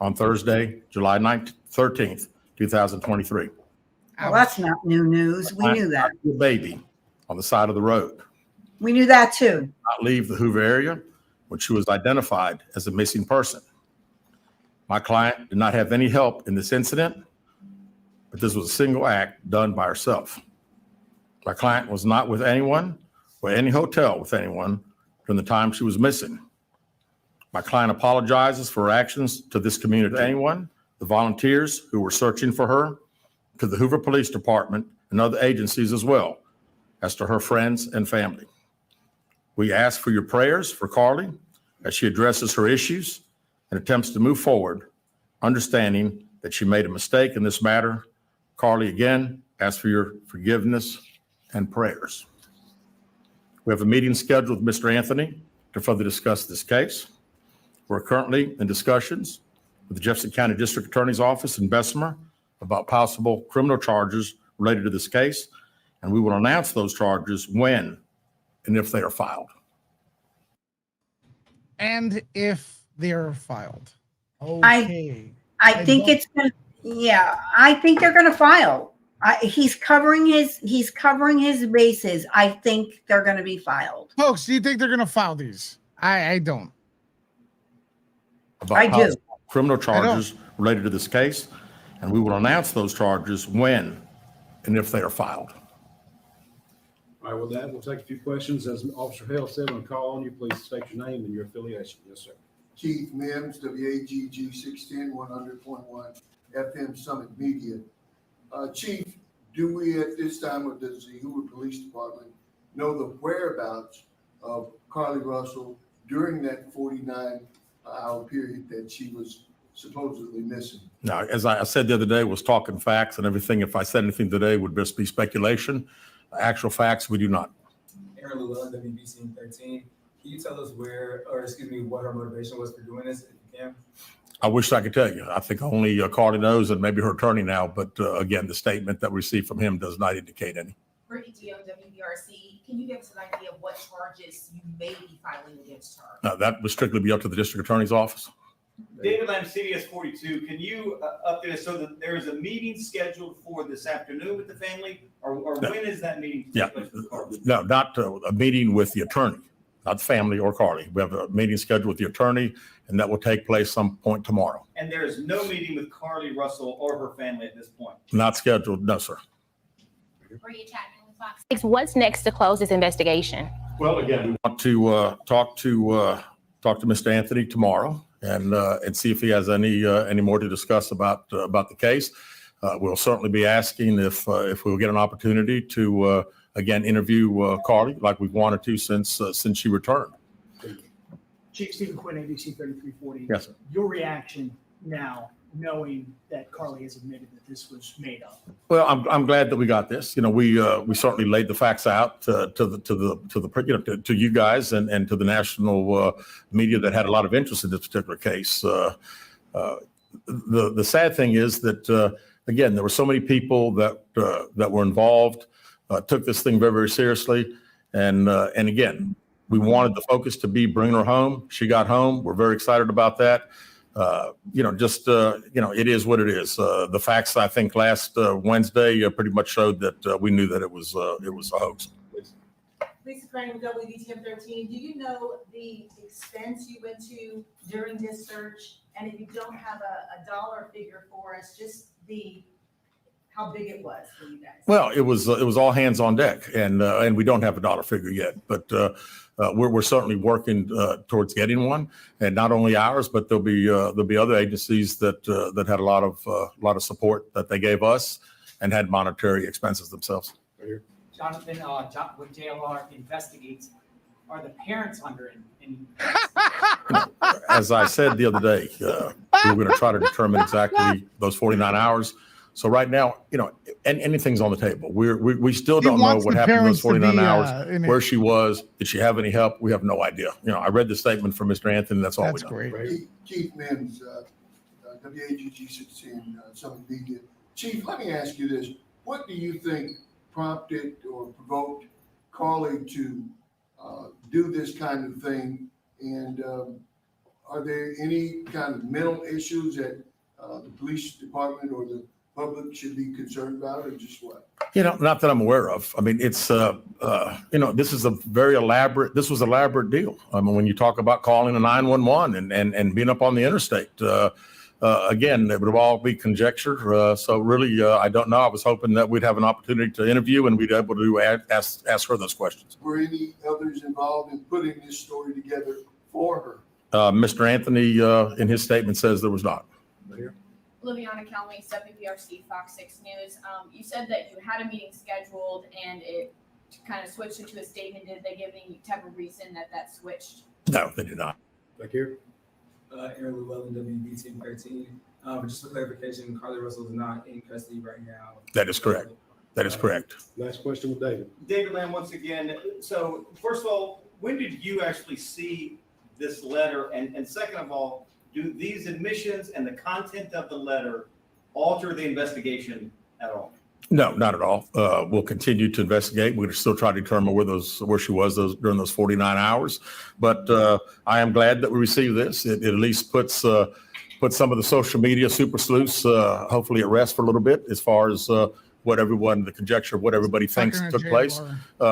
on Thursday, July 13th, 2023. Well, that's not new news. We knew that. A baby on the side of the road. We knew that too. Not leave the Hoover area when she was identified as a missing person. My client did not have any help in this incident, but this was a single act done by herself. My client was not with anyone or any hotel with anyone during the time she was missing. My client apologizes for her actions to this community, anyone, the volunteers who were searching for her, to the Hoover Police Department and other agencies as well, as to her friends and family. We ask for your prayers for Carlee as she addresses her issues and attempts to move forward, understanding that she made a mistake in this matter. Carlee, again, ask for your forgiveness and prayers. We have a meeting scheduled with Mr. Anthony to further discuss this case. We're currently in discussions with the Jefferson County District Attorney's Office in Bessemer about possible criminal charges related to this case, and we will announce those charges when and if they are filed. And if they're filed. Okay. I think it's gonna, yeah, I think they're gonna file. He's covering his bases. I think they're gonna be filed. Folks, do you think they're gonna file these? I don't. About possible criminal charges related to this case, and we will announce those charges when and if they are filed. All right, with that, we'll take a few questions. As Officer Hale said, when I call on you, please state your name and your affiliation. Yes, sir. Keith Mims, WAGG 610 100.1 FM Summit Media. Chief, do we at this time, or does the Hoover Police Department know the whereabouts of Carlee Russell during that 49-hour period that she was supposedly missing? Now, as I said the other day, was talking facts and everything. If I said anything today, would just be speculation. Actual facts, we do not. Aaron Llewellyn, WBT 13. Can you tell us what her motivation was for doing this, if you can? I wish I could tell you. I think only Carlee knows, and maybe her attorney now. But again, the statement that we received from him does not indicate any. Brittany G on WBRC, can you give us an idea of what charges you may be filing against her? That would strictly be up to the district attorney's office. David Lamb, CBS 42. Can you update us so that there is a meeting scheduled for this afternoon with the family, or when is that meeting? Yeah, no, not a meeting with the attorney, not the family or Carlee. We have a meeting scheduled with the attorney, and that will take place some point tomorrow. And there is no meeting with Carlee Russell or her family at this point? Not scheduled, no, sir. Were you chatting with Fox 6? What's next to close this investigation? Well, again, we want to talk to Mr. Anthony tomorrow and see if he has any more to discuss about the case. We'll certainly be asking if we'll get an opportunity to again interview Carlee like we've wanted to since she returned. Chief Stephen Quinn, ABC 3340. Yes, sir. Your reaction now, knowing that Carlee has admitted that this was made up. Well, I'm glad that we got this. You know, we certainly laid the facts out to you guys and to the national media that had a lot of interest in this particular case. The sad thing is that again, there were so many people that were involved, took this thing very, very seriously, and again, we wanted the focus to be bringing her home. She got home. We're very excited about that. It is what it is. The facts, I think, last Wednesday pretty much showed that we knew that it was a hoax. Lisa Crane with WVTM 13. Do you know the expense you went to during this search? And if you don't have a dollar figure for us, just how big it was for you guys? Well, it was all hands on deck, and we don't have a dollar figure yet, but we're certainly working towards getting one, and not only ours, but there'll be other agencies that had a lot of support that they gave us and had monetary expenses themselves. Jonathan, with JLR investigates, are the parents under any? As I said the other day, we're going to try to determine exactly those 49 hours. So right now, and anything's on the table. We still don't know what happened in those 49 hours, where she was. Did she have any help? We have no idea. I read the statement from Mr. Anthony. That's all we know. Great. Chief Mims, WAGG 16, Summit Media. Chief, let me ask you this. What do you think prompted or provoked Carlee to do this kind of thing? And are there any kind of mental issues that the police department or the public should be concerned about, or just what? Not that I'm aware of. I mean, it's this was an elaborate deal. I mean, when you talk about calling a 911 and being up on the interstate, again, it would all be conjecture. So really, I don't know. I was hoping that we'd have an opportunity to interview and we'd be able to ask her those questions. Were any others involved in putting this story together for her? Mr. Anthony, in his statement, says there was not. Liviana Calme, WPRC, Fox 6 News. You said that you had a meeting scheduled and it kind of switched into a statement. Did they give any type of reason that switched? No, they did not. Back here. Aaron Llewellyn, WBTM 13. Just for clarification, Carlee Russell is not in custody right now. That is correct. That is correct. Last question with David. David Lamb, once again. So first of all, when did you actually see this letter? And second of all, do these admissions and the content of the letter alter the investigation at all? No, not at all. We'll continue to investigate. We're still trying to determine where she was during those 49 hours. But I am glad that we received this. It at least puts some of the social media super sleuths hopefully at rest for a little bit as far as the conjecture of what everybody thinks took place.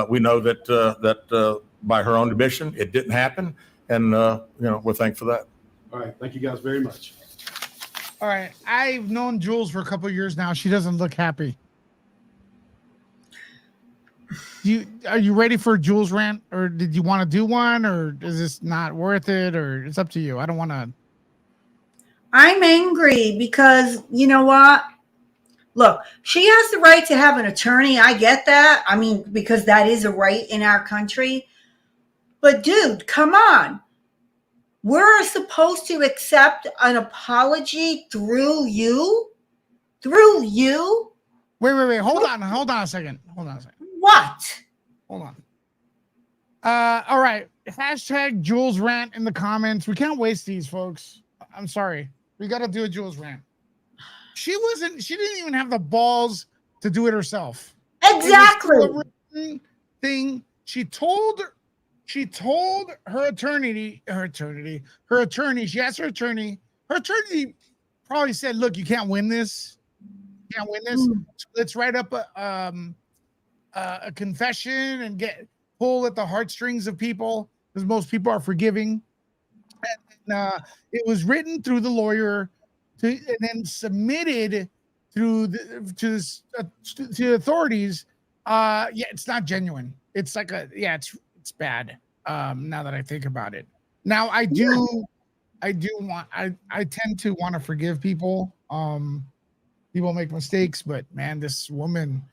We know that by her own admission, it didn't happen, and we're thankful for that. All right. Thank you guys very much. All right. I've known Jules for a couple of years now. She doesn't look happy. Are you ready for Jules rant, or did you want to do one, or is this not worth it, or it's up to you? I don't want to. I'm angry because you know what? Look, she has the right to have an attorney. I get that. I mean, because that is a right in our country. But dude, come on. We're supposed to accept an apology through you? Through you? Wait. Hold on a second. What? Hold on. All right. Hashtag Jules rant in the comments. We can't waste these, folks. I'm sorry. We got to do a Jules rant. She didn't even have the balls to do it herself. Exactly. It was a written thing. She told her attorney, she asked her attorney her attorney probably said, "Look, you can't win this. You can't win this. So let's write up a confession and pull at the heartstrings of people, because most people are forgiving." And it was written through the lawyer and then submitted to the authorities. Yeah, it's not genuine. It's like it's bad. Now that I think about it, now I tend to want to forgive people. People make mistakes, but man, this woman,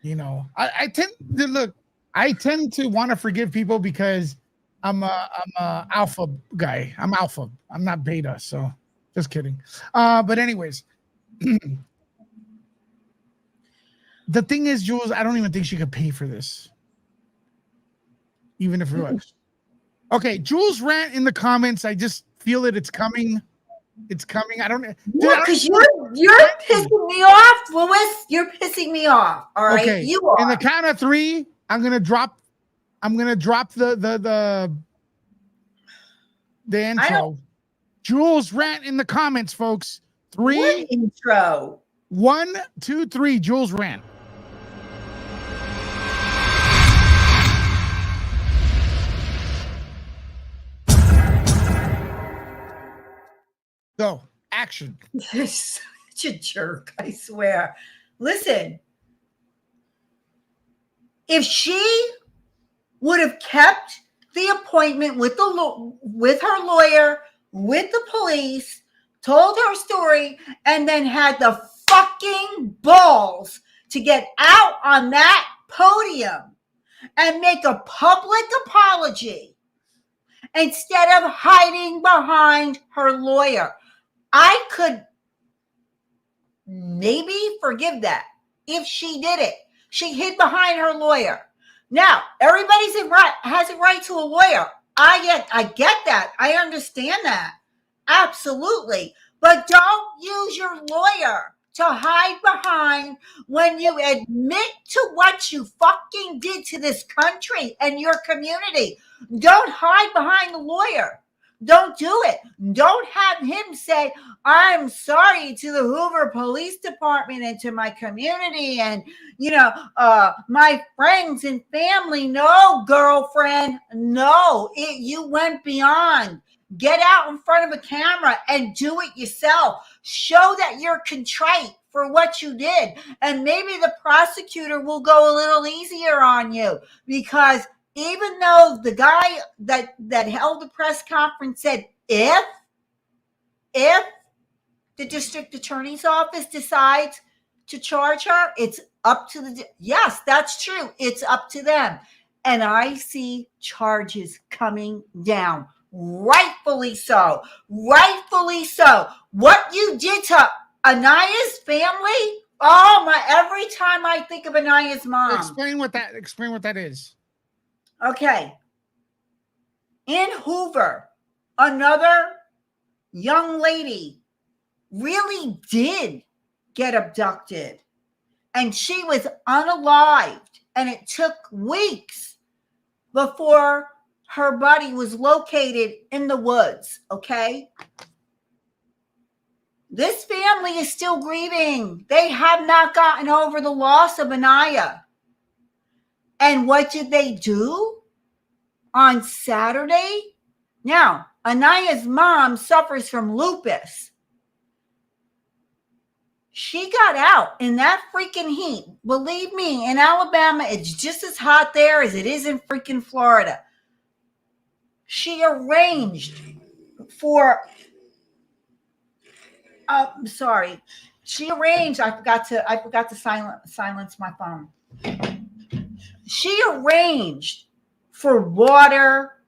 I tend to want to forgive people because I'm a alpha guy. I'm alpha. I'm not beta. So just kidding. But anyways, the thing is, Jules, I don't even think she could pay for this. Even if it was. Okay, Jules rant in the comments. I just feel it. It's coming. It's coming. I don't know. Because you're pissing me off, Louis. You're pissing me off. All right. Okay. You are. In the count of 3, I'm gonna drop the intro. Jules rant in the comments, folks. 3 what intro. 1, 2, 3. Jules rant. Go. Action. You're such a jerk, I swear. Listen, if she would have kept the appointment with her lawyer, with the police, told her story, and then had the fucking balls to get out on that podium and make a public apology instead of hiding behind her lawyer, I could maybe forgive that if she did it. She hid behind her lawyer. Now, everybody has a right to a lawyer. I get that. I understand that. Absolutely. But don't use your lawyer to hide behind when you admit to what you fucking did to this country and your community. Don't hide behind the lawyer. Don't do it. Don't have him say, "I'm sorry to the Hoover Police Department and to my community and, my friends and family." No, girlfriend. No, you went beyond. Get out in front of a camera and do it yourself. Show that you're contrite for what you did. And maybe the prosecutor will go a little easier on you, because even though the guy that held the press conference said, if the district attorney's office decides to charge her, it's up to yes, that's true. It's up to them. And I see charges coming down. Rightfully so. Rightfully so. What you did to Anaya's family, every time I think of Anaya's mom. Explain what that is. Okay. In Hoover, another young lady really did get abducted, and she was unalived, and it took weeks before her body was located in the woods. Okay. This family is still grieving. They have not gotten over the loss of Anaya. And what did they do on Saturday? Now, Anaya's mom suffers from lupus. She got out in that freaking heat. Believe me, in Alabama, it's just as hot there as it is in freaking Florida. She arranged for, She arranged, I forgot to silence my phone. She arranged for water,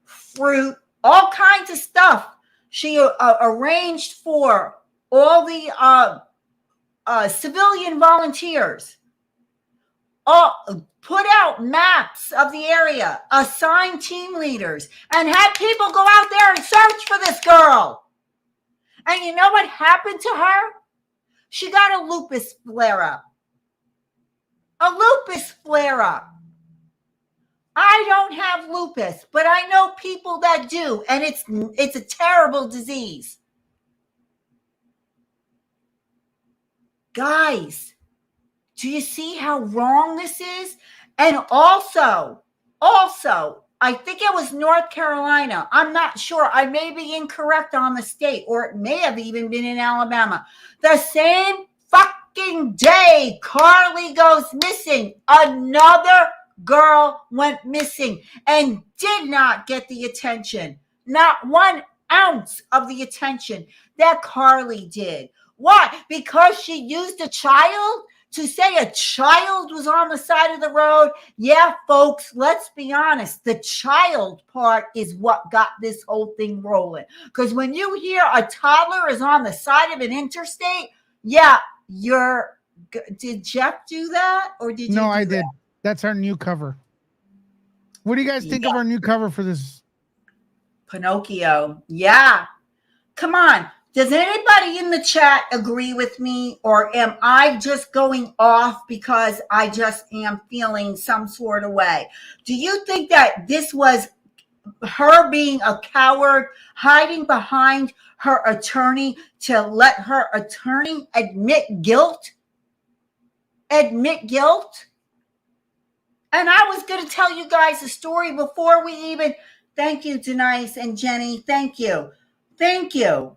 fruit, all kinds of stuff. She arranged for all the civilian volunteers. Put out maps of the area, assigned team leaders, and had people go out there and search for this girl. And you know what happened to her? She got a lupus flare-up. A lupus flare-up. I don't have lupus, but I know people that do, and it's a terrible disease. Guys, do you see how wrong this is? And also, I think it was North Carolina. I'm not sure. I may be incorrect on the state, or it may have even been in Alabama. The same fucking day Carlee goes missing, another girl went missing and did not get the attention. Not 1 ounce of the attention that Carlee did. Why? Because she used a child? To say a child was on the side of the road? Yeah, folks, let's be honest. The child part is what got this whole thing rolling. Because when you hear a toddler is on the side of an interstate, yeah, did Jeff do that? Or did you? No, I did. That's our new cover. What do you guys think of our new cover for this? Pinocchio. Yeah. Come on. Does anybody in the chat agree with me, or am I just going off because I just am feeling some sort of way? Do you think that this was her being a coward, hiding behind her attorney to let her attorney admit guilt? Admit guilt? And I was going to tell you guys a story before we even... Thank you, Denise and Jenny. Thank you. Thank you.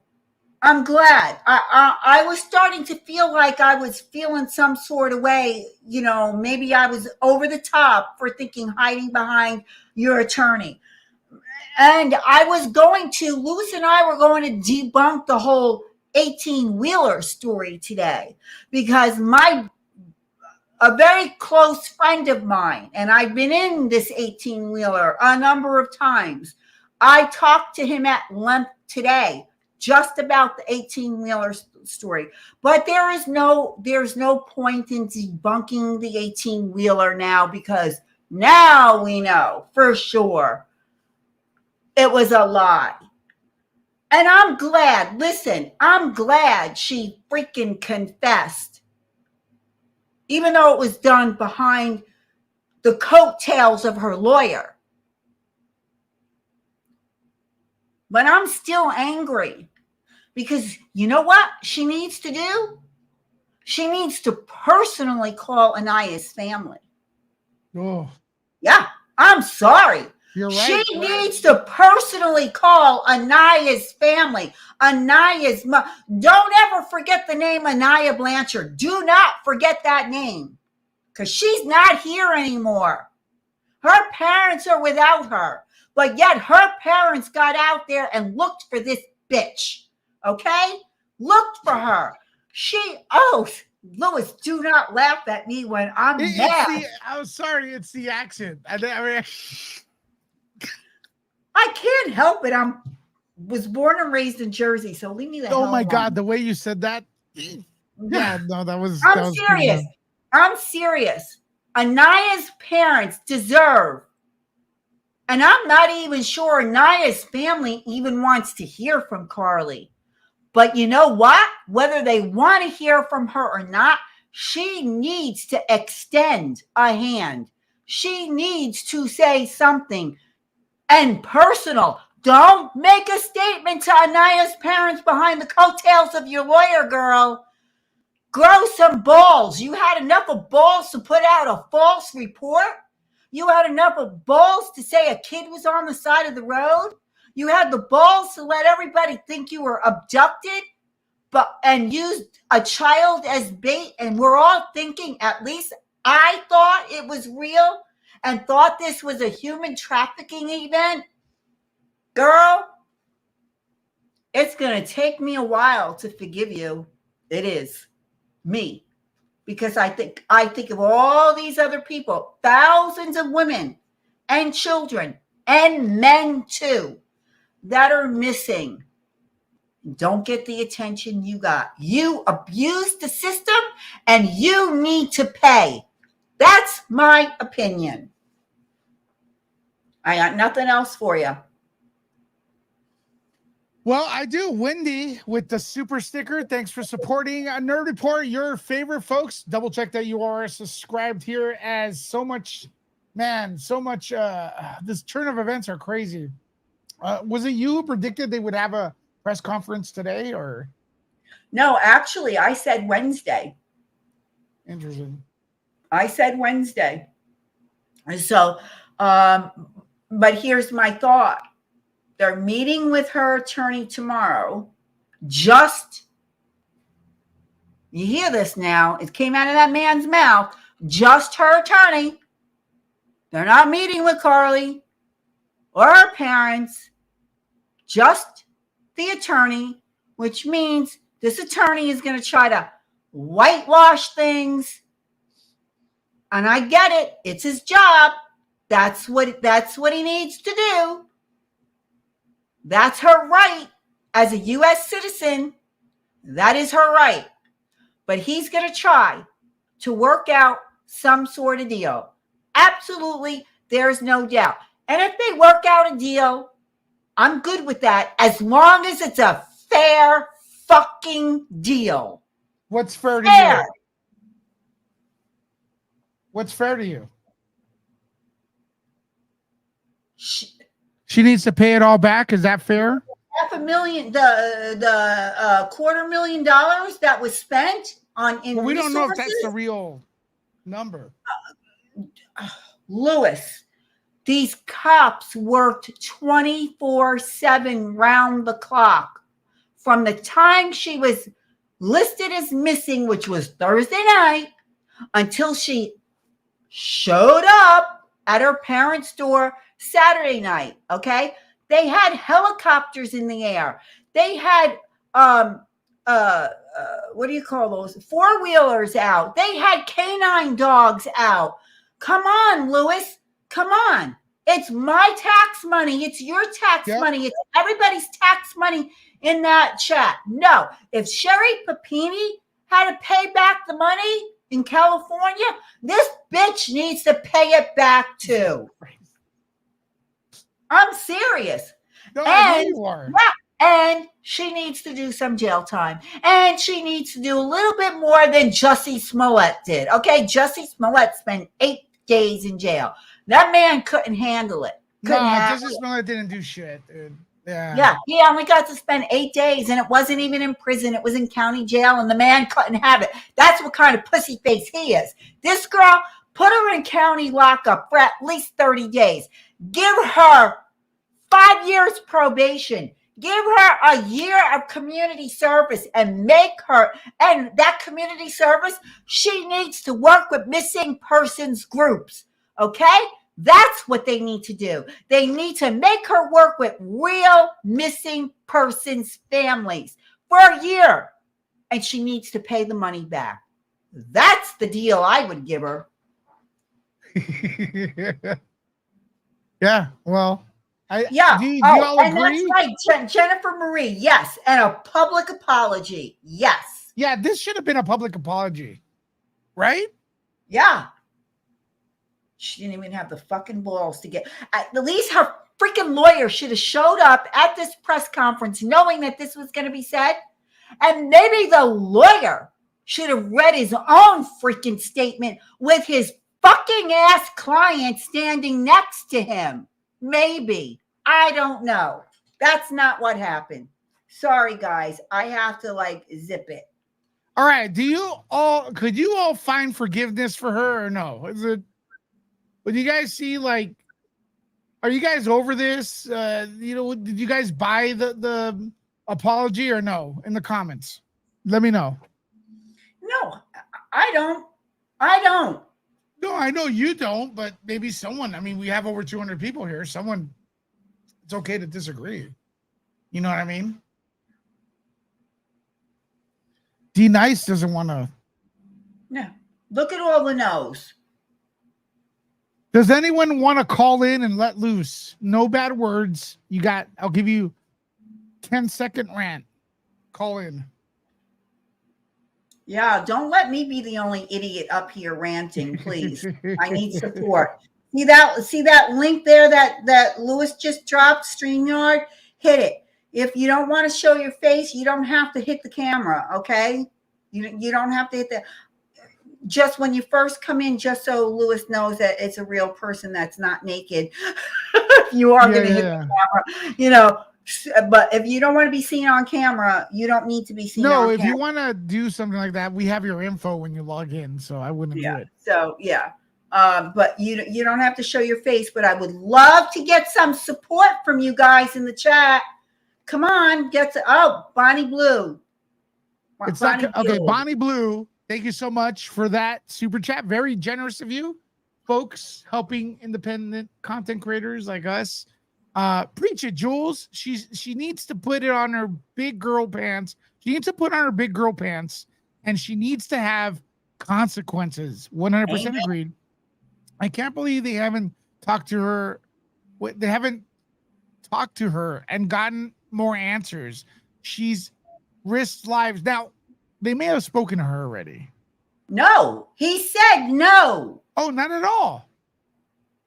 I'm glad. I was starting to feel like I was feeling some sort of way. You know, maybe I was over the top for thinking hiding behind your attorney. And I was Luce and I were going to debunk the whole 18-wheeler story today, because a very close friend of mine, and I've been in this 18-wheeler a number of times. I talked to him at length today just about the 18-wheeler story. But there's no point in debunking the 18-wheeler now, because now we know for sure it was a lie. And I'm glad, listen, I'm glad she freaking confessed, even though it was done behind the coattails of her lawyer. But I'm still angry. Because you know what she needs to do? She needs to personally call Anaya's family. Oh. Yeah, I'm sorry. You're right. She needs to personally call Anaya's family. Anaya's mom. Don't ever forget the name Anaya Blanchard. Do not forget that name. Because she's not here anymore. Her parents are without her. But yet her parents got out there and looked for this bitch. Okay? Looked for her. Louis, do not laugh at me when I'm mad. I'm sorry, it's the accent. I can't help it. Was born and raised in Jersey, so leave me the hell alone. Oh my God, the way you said that. Yeah, no, that was. I'm serious. I'm serious. Anaya's parents deserve, and I'm not even sure Anaya's family even wants to hear from Carlee. But you know what? Whether they want to hear from her or not, she needs to extend a hand. She needs to say something and personal. Don't make a statement to Anaya's parents behind the coattails of your lawyer, girl. Grow some balls. You had enough of balls to put out a false report? You had enough of balls to say a kid was on the side of the road? You had the balls to let everybody think you were abducted, and used a child as bait, and we're all thinking, at least I thought it was real and thought this was a human trafficking event. Girl, it's going to take me a while to forgive you. It is me, because I think of all these other people, thousands of women and children and men too, that are missing, don't get the attention you got. You abused the system and you need to pay. That's my opinion. I got nothing else for you. Well, I do. Wendy with the super sticker. Thanks for supporting Nerd Report. Your favorite folks. Double check that you are subscribed here, as so much. This turn of events are crazy. Was it you who predicted they would have a press conference today, or? No, actually, I said Wednesday. Interesting. I said Wednesday. So, but here's my thought. They're meeting with her attorney tomorrow. You hear this now. It came out of that man's mouth. Just her attorney. They're not meeting with Carlee or her parents. Just the attorney, which means this attorney is going to try to whitewash things. And I get it. It's his job. That's what he needs to do. That's her right as a U.S. citizen. That is her right. But he's going to try to work out some sort of deal. Absolutely. There's no doubt. And if they work out a deal, I'm good with that as long as it's a fair fucking deal. What's fair to you? What's fair to you? She needs to pay it all back. Is that fair? $500,000, the $250,000 that was spent on well, we don't know if that's the real number. Lewis, these cops worked 24/7 round the clock from the time she was listed as missing, which was Thursday night, until she showed up at her parents' door Saturday night. Okay. They had helicopters in the air. They had, what do you call those? 4-wheelers out. They had canine dogs out. Come on, Lewis. Come on. It's my tax money. It's your tax money. It's everybody's tax money in that chat. No, if Sherry Papini had to pay back the money in California, this bitch needs to pay it back too. I'm serious. No, I know you are. And she needs to do some jail time. And she needs to do a little bit more than Jussie Smollett did. Okay, Jussie Smollett spent 8 days in jail. That man couldn't handle it. Jussie Smollett didn't do shit, dude. Yeah, he only got to spend 8 days, and it wasn't even in prison. It was in county jail, and the man couldn't have it. That's what kind of pussy face he is. This girl, put her in county lockup for at least 30 days. Give her 5 years probation. Give her a year of community service and and that community service, she needs to work with missing persons groups. Okay? That's what they need to do. They need to make her work with real missing persons families for a year. And she needs to pay the money back. That's the deal I would give her. Yeah, well. Do you all and agree? That's right, Jennifer Marie. Yes, and a public apology. Yes. Yeah, this should have been a public apology, right? Yeah. She didn't even have the fucking balls to get. At least her freaking lawyer should have showed up at this press conference knowing that this was going to be said, and maybe the lawyer should have read his own freaking statement with his fucking ass client standing next to him. Maybe. I don't know. That's not what happened. Sorry, guys. I have to zip it. All right. Could you all find forgiveness for her or no? Would you guys see are you guys over this? Did you guys buy the apology or no? In the comments. Let me know. No, I don't. No, I know you don't, but maybe someone, we have over 200 people here. Someone, it's okay to disagree. You know what I mean? D Nice doesn't want to. No. Look at all the no's. Does anyone want to call in and let loose? No bad words. I'll give you 10-second rant. Call in. Yeah, don't let me be the only idiot up here ranting, please. I need support. See that link there that Lewis just dropped, StreamYard? Hit it. If you don't want to show your face, you don't have to hit the camera, okay? You don't have to hit the. Just when you first come in, just so Lewis knows that it's a real person that's not naked. You are going to hit the camera. But if you don't want to be seen on camera, you don't need to be seen on No, camera. if you want to do something like that, we have your info when you log in, so I wouldn't do it. So yeah, but you don't have to show your face. But I would love to get some support from you guys in the chat. Come on, Bonnie Blue. It's not okay. Bonnie Blue, thank you so much for that super chat. Very generous of you, folks, helping independent content creators like us. Preach it, Jules. She needs to put it on her big girl pants. She needs to put on her big girl pants, and she needs to have consequences. 100% agreed. I can't believe they haven't talked to her. They haven't talked to her and gotten more answers. She's risked lives. Now, they may have spoken to her already. No, he said no. Oh, not at all.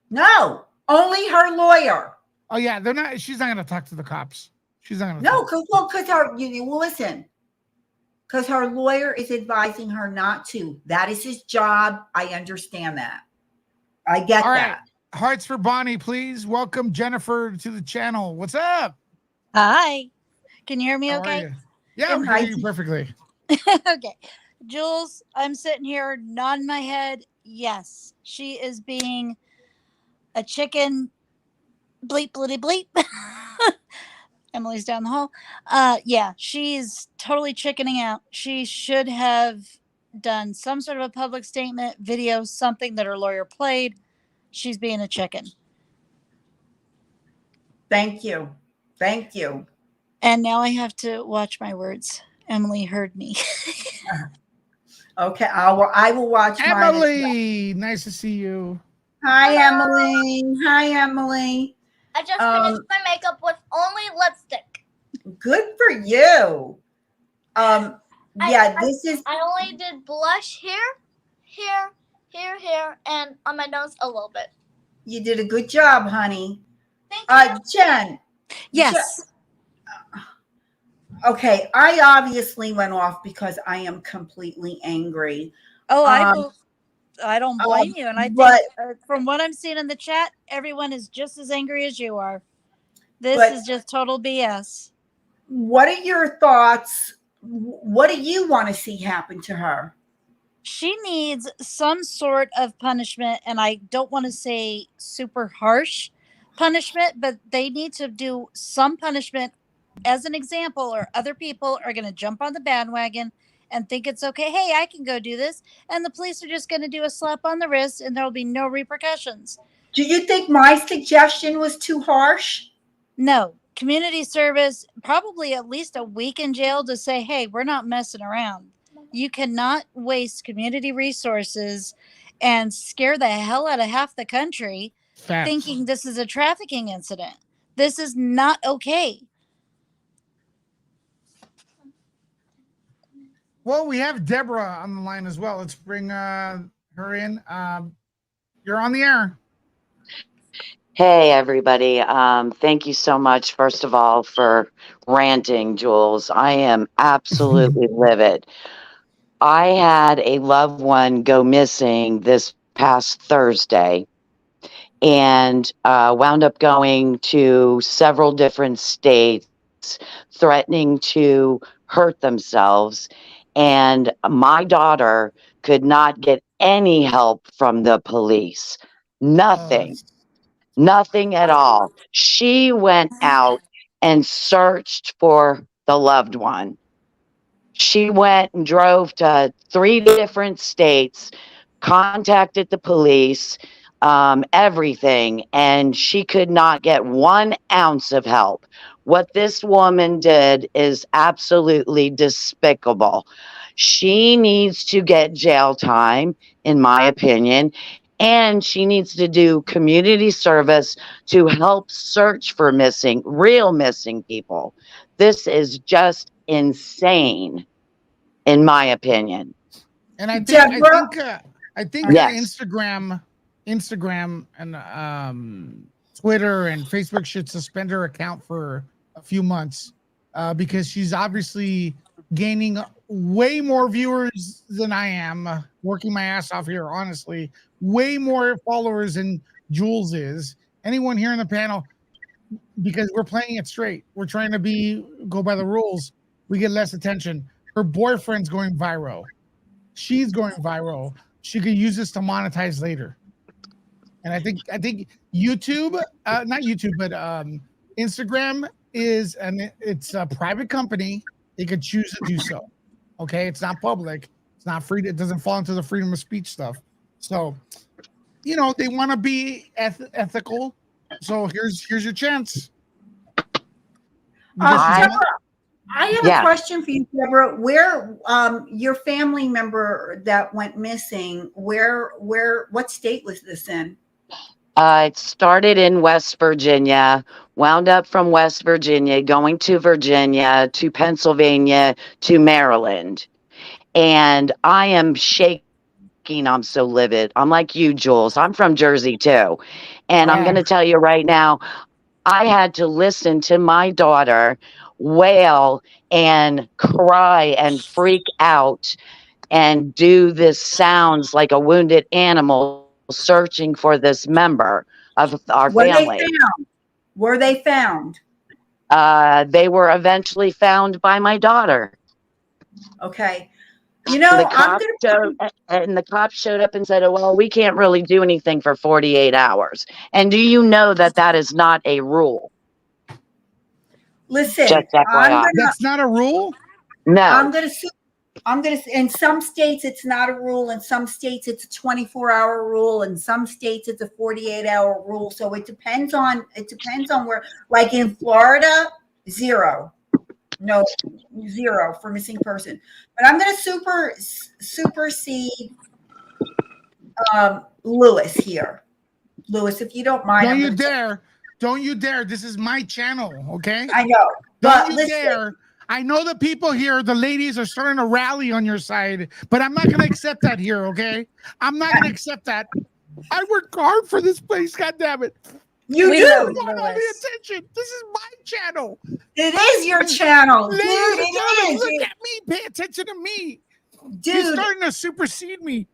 No, only her lawyer. Oh yeah, they're not. She's not going to talk to the cops. She's not going to. No, because listen, because her lawyer is advising her not to. That is his job. I understand that. I get all that. Right. Hearts for Bonnie, please. Welcome Jennifer to the channel. What's up? Hi. Can you hear me How okay? are you? Yeah, we hear you perfectly. Okay. Jules, I'm sitting here nodding my head. Yes, she is being a chicken. Bleep, bloody bleep. Emily's down the hall. Yeah, she's totally chickening out. She should have done some sort of a public statement, video, something that her lawyer played. She's being a chicken. Thank you. Thank you. And now I have to watch my words. Emily heard me. Okay, I will watch Emily, nice to see you. Hi, Emily. Hi, Emily. I just finished my makeup with only lipstick. Good for you. I only did blush here, and on my nose a little bit. You did a good job, honey. Thank you. Jen. Yes. Okay, I obviously went off because I am completely angry. Oh, I don't blame you. And I think from what I'm seeing in the chat, everyone is just as angry as you are. This is just total BS. What are your thoughts? What do you want to see happen to her? She needs some sort of punishment, and I don't want to say super harsh punishment, but they need to do some punishment as an example, or other people are going to jump on the bandwagon and think it's okay. Hey, I can go do this. And the police are just going to do a slap on the wrist and there'll be no repercussions. Do you think my suggestion was too harsh? No. Community service, probably at least a week in jail to say, hey, we're not messing around. You cannot waste community resources and scare the hell out of half the country thinking this is a trafficking incident. This is not okay. Well, we have Deborah on the line as well. Let's bring her in. You're on the air. Hey, everybody. Thank you so much, first of all, for ranting, Jules. I am absolutely livid. I had a loved one go missing this past Thursday and wound up going to several different states, threatening to hurt themselves. And my daughter could not get any help from the police. Nothing. Nothing at all. She went out and searched for the loved one. She went and drove to 3 different states, contacted the police, everything, and she could not get 1 ounce of help. What this woman did is absolutely despicable. She needs to get jail time, in my opinion, and she needs to do community service to help search for real missing people. This is just insane, in my opinion. And I think yes. Instagram and Twitter and Facebook should suspend her account for a few months because she's obviously gaining way more viewers than I am, working my ass off here, honestly. Way more followers than Jules is. Anyone here in the panel, because we're playing it straight. We're trying to go by the rules. We get less attention. Her boyfriend's going viral. She's going viral. She could use this to monetize later. And I think YouTube, not YouTube, but Instagram it's a private company. They could choose to do so. Okay, it's not public. It's not free. It doesn't fall into the freedom of speech stuff. So, they want to be ethical. So here's your chance. Deborah, I have a question for you, Deborah. Where your family member that went missing? What state was this in? It started in West Virginia, wound up from West Virginia, going to Virginia, to Pennsylvania, to Maryland. And I am shaking. I'm so livid. I'm like you, Jules. I'm from Jersey too. And I'm going to tell you right now, I had to listen to my daughter wail and cry and freak out and do this sounds like a wounded animal searching for this member of our family. Were they found? They were eventually found by my daughter. Okay. The cops showed up and said, "Oh, well, we can't really do anything for 48 hours." And do you know that is not a rule? Listen, that's not a rule? No. In some states it's not a rule. In some states it's a 24-hour rule. In some states it's a 48-hour rule. So it depends on where. Like in Florida, zero for missing person. But I'm going to supersede Lewis here. Lewis, if you don't mind. Don't you dare. This is my channel, okay? I know. Don't you dare. I know the people here, the ladies are starting to rally on your side, but I'm not going to accept that here, okay? I'm not going to accept that. I work hard for this place, God damn it. You do. I want all the attention. This is my channel. It is your channel. Dude, it is. Look at me. Pay attention to me. Dude. You're starting to supersede me.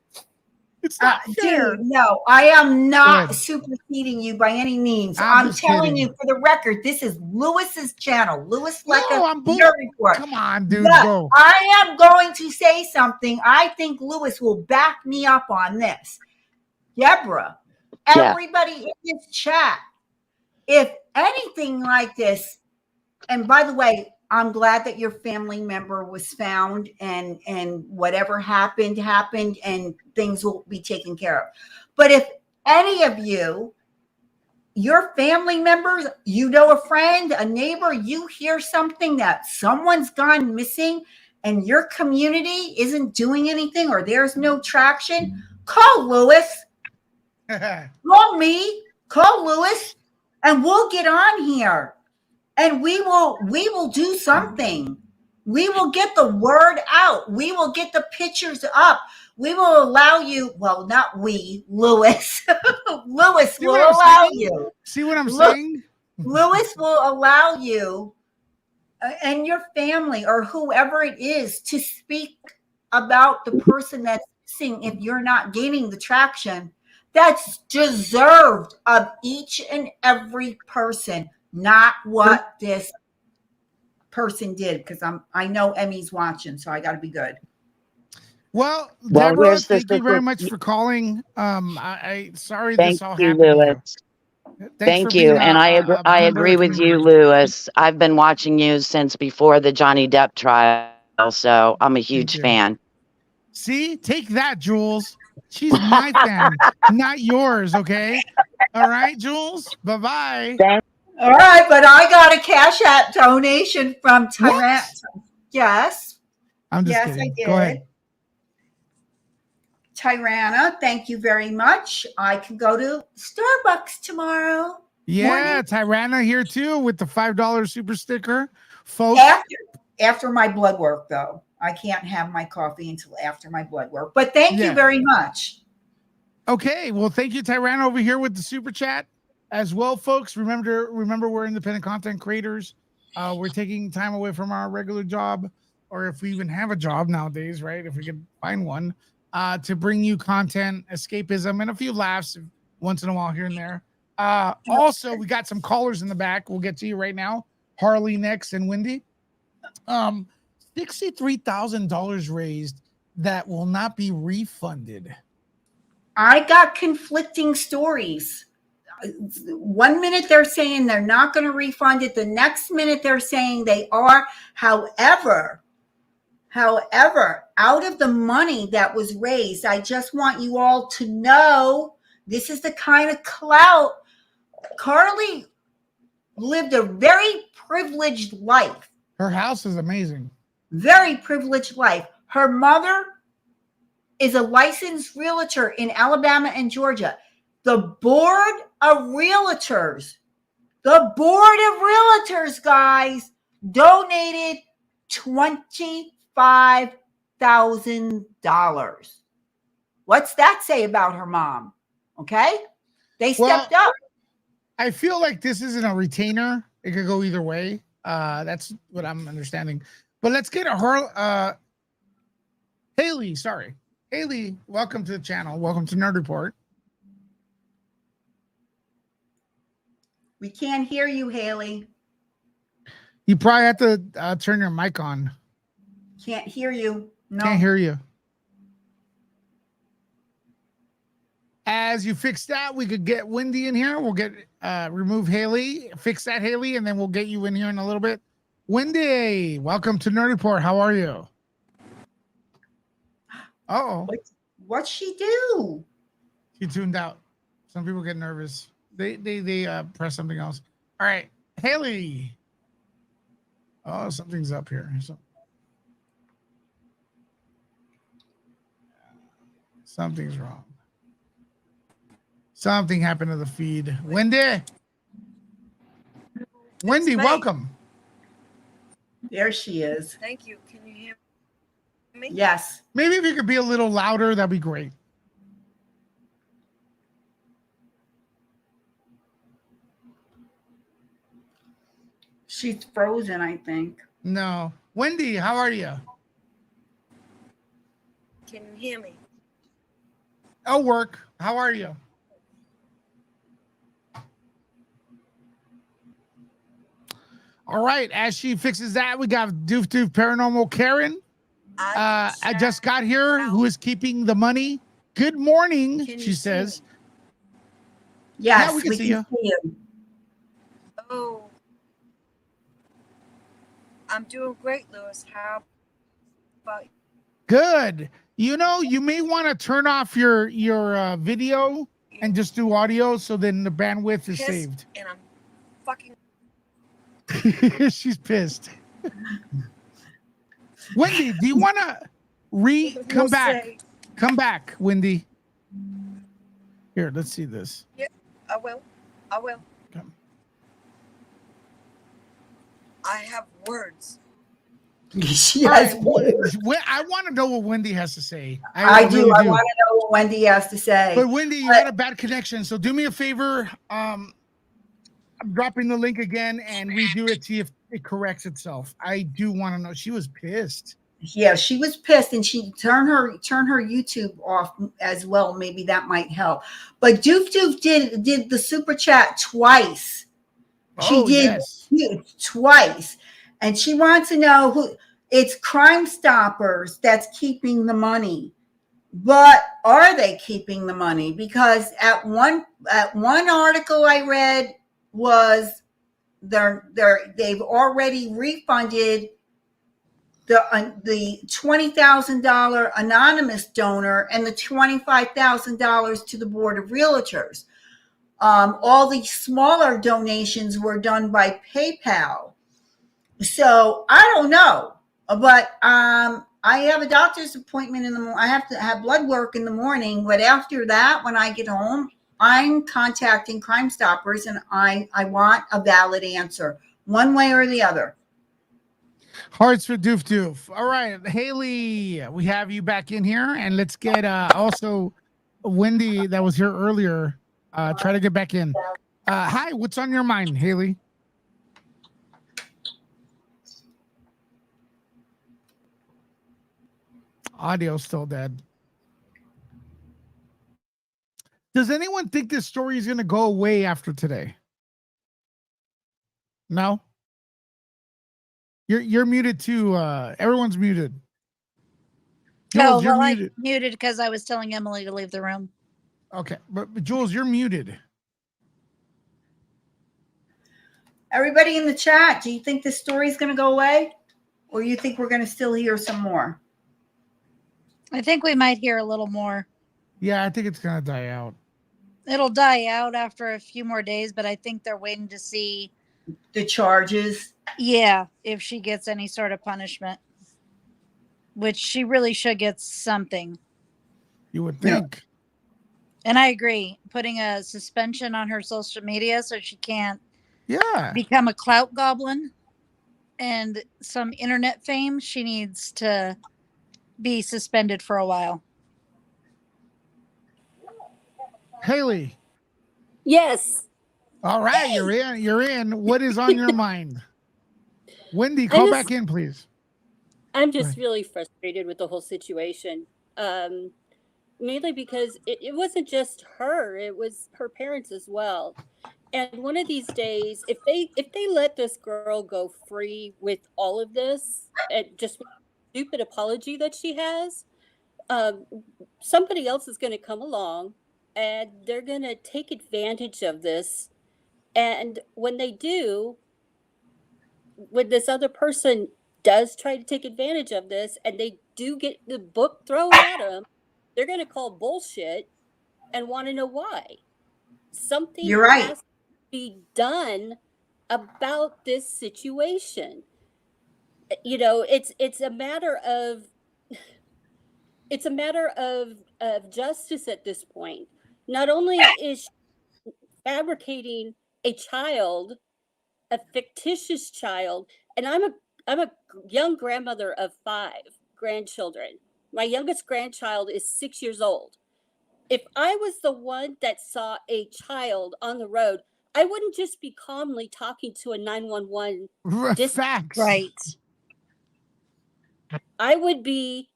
It's not fair. Dude, no, I am not superseding you by any means. I'm telling you for the record, this is Lewis's channel. Lewis report. Come on, dude. Go. I am going to say something. I think Lewis will back me up on this. Deborah, everybody in this chat, if anything like this, and by the way, I'm glad that your family member was found and whatever happened and things will be taken care of. But if any of you, your family members, a friend, a neighbor, you hear something that someone's gone missing and your community isn't doing anything or there's no traction, call Lewis. Call me, call Lewis, and we'll get on here. And we will do something. We will get the word out. We will get the pictures up. We will allow you. Well, not we, Lewis. Lewis will allow you. See what I'm saying? Lewis will allow you and your family or whoever it is to speak about the person that's missing if you're not gaining the traction. That's deserved of each and every person. Not what this person did, because I know Emmy's watching, so I got to be good. Well, Deborah, thank you very much for calling. Sorry this all happened. Lewis. Thank you, and I agree with you, Lewis. I've been watching you since before the Johnny Depp trial, so I'm a huge fan. See, take that, Jules. She's my fan, not yours. Okay, all right, Jules. Bye. All right, but I got a Cash App donation from Tyrant. Yes. I'm just kidding. I did. Go ahead. Tirana, thank you very much. I can go to Starbucks tomorrow. Yeah, Tirana here too with the $5 super sticker. Folks. After my blood work, though. I can't have my coffee until after my blood work. But thank you very much. Okay, well, thank you, Tirana, over here with the super chat. As well, folks, remember we're independent content creators. We're taking time away from our regular job, or if we even have a job nowadays, right? If we can find one, to bring you content, escapism, and a few laughs once in a while here and there. Also, we got some callers in the back. We'll get to you right now. Harley next and Wendy. $63,000 raised that will not be refunded. I got conflicting stories. 1 minute they're saying they're not going to refund it. The next minute they're saying they are. However, out of the money that was raised, I just want you all to know this is the kind of clout. Carlee lived a very privileged life. Her house is amazing. Very privileged life. Her mother is a licensed realtor in Alabama and Georgia. The board of realtors, guys, donated $25,000. What's that say about her mom? Okay. They stepped up. I feel like this isn't a retainer. It could go either way. That's what I'm understanding. But let's get her. Haley, sorry. Haley, welcome to the channel. Welcome to Nerd Report. We can't hear you, Haley. You probably have to turn your mic on. Can't hear you. No. Can't hear you. As you fix that, we could get Wendy in here. We'll get remove Haley, fix that, Haley, and then we'll get you in here in a little bit. Wendy, welcome to Nerd Report. How are you? Uh-oh. What'd she do? She tuned out. Some people get nervous. They press something else. All right, Haley. Oh, something's up here. Something's wrong. Something happened to the feed. Wendy, welcome. There she is. Thank you. Can you hear me? Yes. Maybe if you could be a little louder, that'd be great. She's frozen, I think. No. Wendy, how are you? Can you hear me? Oh, work. How are you? All right. As she fixes that, we got Doof Doof Paranormal Karen. I just got here. Who is keeping the money? Good morning, she says. Yes, yeah, we can see you. Oh, I'm doing great, Lewis. How about you? Good. You know, you may want to turn off your video and just do audio, so then the bandwidth is saved. And I'm fucking. She's pissed. Wendy, do you want to come back? Come back, Wendy. Here, let's see this. Yeah, I will. I will. Come. I have words. She has words. I want to know what Wendy has to say. I do. Really I want to know what Wendy has to say. But Wendy, you had a bad connection, so do me a favor. I'm dropping the link again and redo it, see if it corrects itself. I do want to know. She was pissed. Yeah, she was pissed, and she turned her YouTube off as well. Maybe that might help. But Doof Doof did the super chat twice. She did twice, and she wants to know who. It's Crime Stoppers that's keeping the money. But are they keeping the money? Because at one article I read was they've already refunded the $20,000 anonymous donor and the $25,000 to the Board of Realtors. All the smaller donations were done by PayPal. So I don't know, but I have a doctor's appointment in the morning. I have to have blood work in the morning, but after that, when I get home, I'm contacting Crime Stoppers, and I want a valid answer, one way or the other. Hearts for Doof Doof. All right, Haley, we have you back in here, and let's get also Wendy that was here earlier. Try to get back in. Hi, what's on your mind, Haley? Audio still dead. Does anyone think this story is going to go away after today? No? You're muted too. Everyone's muted. Jules, you're muted. I muted because I was telling Emily to leave the room. Okay, but Jules, you're muted. Everybody in the chat, do you think this story is going to go away? Or you think we're going to still hear some more? I think we might hear a little more. Yeah, I think it's going to die out. It'll die out after a few more days, but I think they're waiting to see the charges. Yeah, if she gets any sort of punishment, which she really should get something. You would think. And I agree. Putting a suspension on her social media so she can't become a clout goblin and some internet fame. She needs to be suspended for a while. Haley. Yes. All right, you're in. You're in. What is on your mind? Wendy, call back in, please. I'm just really frustrated with the whole situation. Mainly because it wasn't just her, it was her parents as well. And one of these days, if they let this girl go free with all of this, and just stupid apology that she has, somebody else is going to come along and they're going to take advantage of this. And when they do, when this other person does try to take advantage of this and they do get the book thrown at them, they're going to call bullshit and want to know why. Something has to be done about this situation. You know, it's a matter of justice at this point. Not only is she fabricating a child, a fictitious child, and I'm a young grandmother of 5 grandchildren. My youngest grandchild is 6 years old. If I was the one that saw a child on the road, I wouldn't just be calmly talking to a 911 Facts. Right. I would be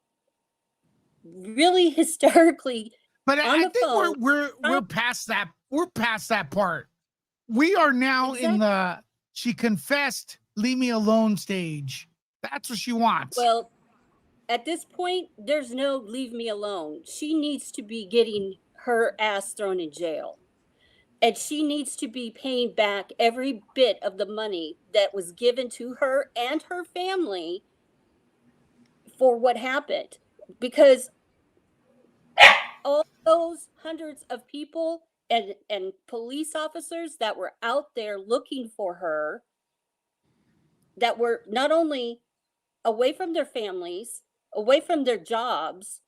really hysterically. But I think we're past that. We're past that part. We are now in the she confessed, leave me alone stage. That's what she wants. Well, at this point, there's no leave me alone. She needs to be getting her ass thrown in jail. And she needs to be paying back every bit of the money that was given to her and her family for what happened. Because all those hundreds of people and police officers that were out there looking for her, that were not only away from their families, away from their jobs,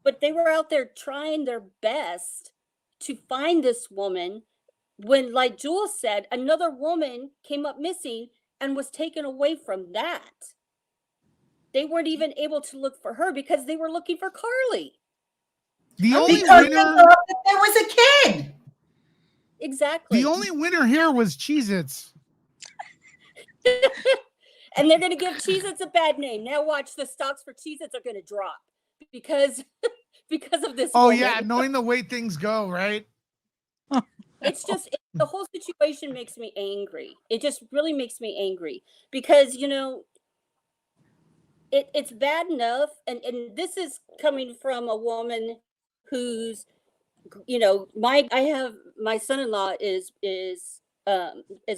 but they were out there trying their best to find this woman when, like Jules said, another woman came up missing and was taken away from that. They weren't even able to look for her because they were looking for Carlee. The only because winner, they thought that there was a kid. Exactly. The only winner here was Cheez-Its. And they're going to give Cheez-Its a bad name. Now watch, the stocks for Cheez-Its are going to drop because of this. Oh, woman. yeah, knowing the way things go, right? It's just, the whole situation makes me angry. It just really makes me angry because, you know, it's bad enough. And this is coming from a woman who's, you know, my son-in-law is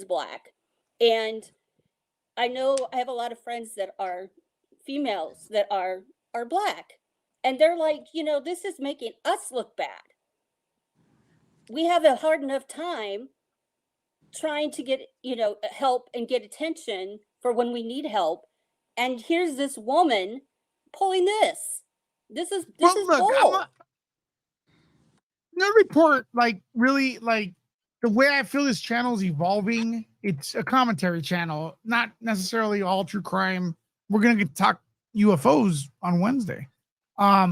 black. And I know I have a lot of friends that are females that are black. And they're like, you know, this is making us look bad. We have a hard enough time trying to get, you know, help and get attention for when we need help. And here's this woman pulling this. This is bull. The report, like, really, like, the way I feel this channel is evolving, it's a commentary channel, not necessarily all true crime. We're going to talk UFOs on Wednesday. Hey, I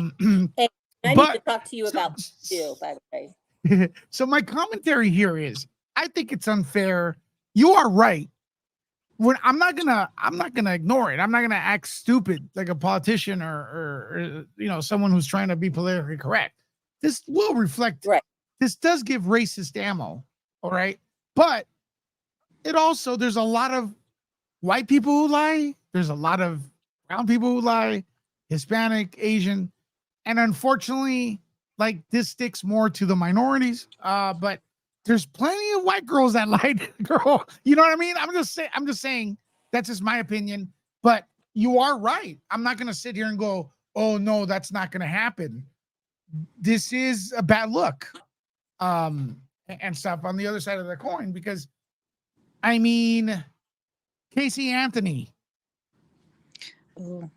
need to talk to you about this too, by the way. So my commentary here is, I think it's unfair. You are right. I'm not gonna ignore it. I'm not gonna act stupid like a politician or you know, someone who's trying to be politically correct. this will reflect. Right. This does give racist ammo. All right. But it also, there's a lot of white people who lie. There's a lot of brown people who lie, Hispanic, Asian. And unfortunately, like this sticks more to the minorities. But there's plenty of white girls that lied, girl. You know what I mean? I'm just saying that's just my opinion. But you are right. I'm not gonna sit here and go, oh no, that's not gonna happen. This is a bad look. And stuff on the other side of the coin, because I mean, Casey Anthony, Ooh.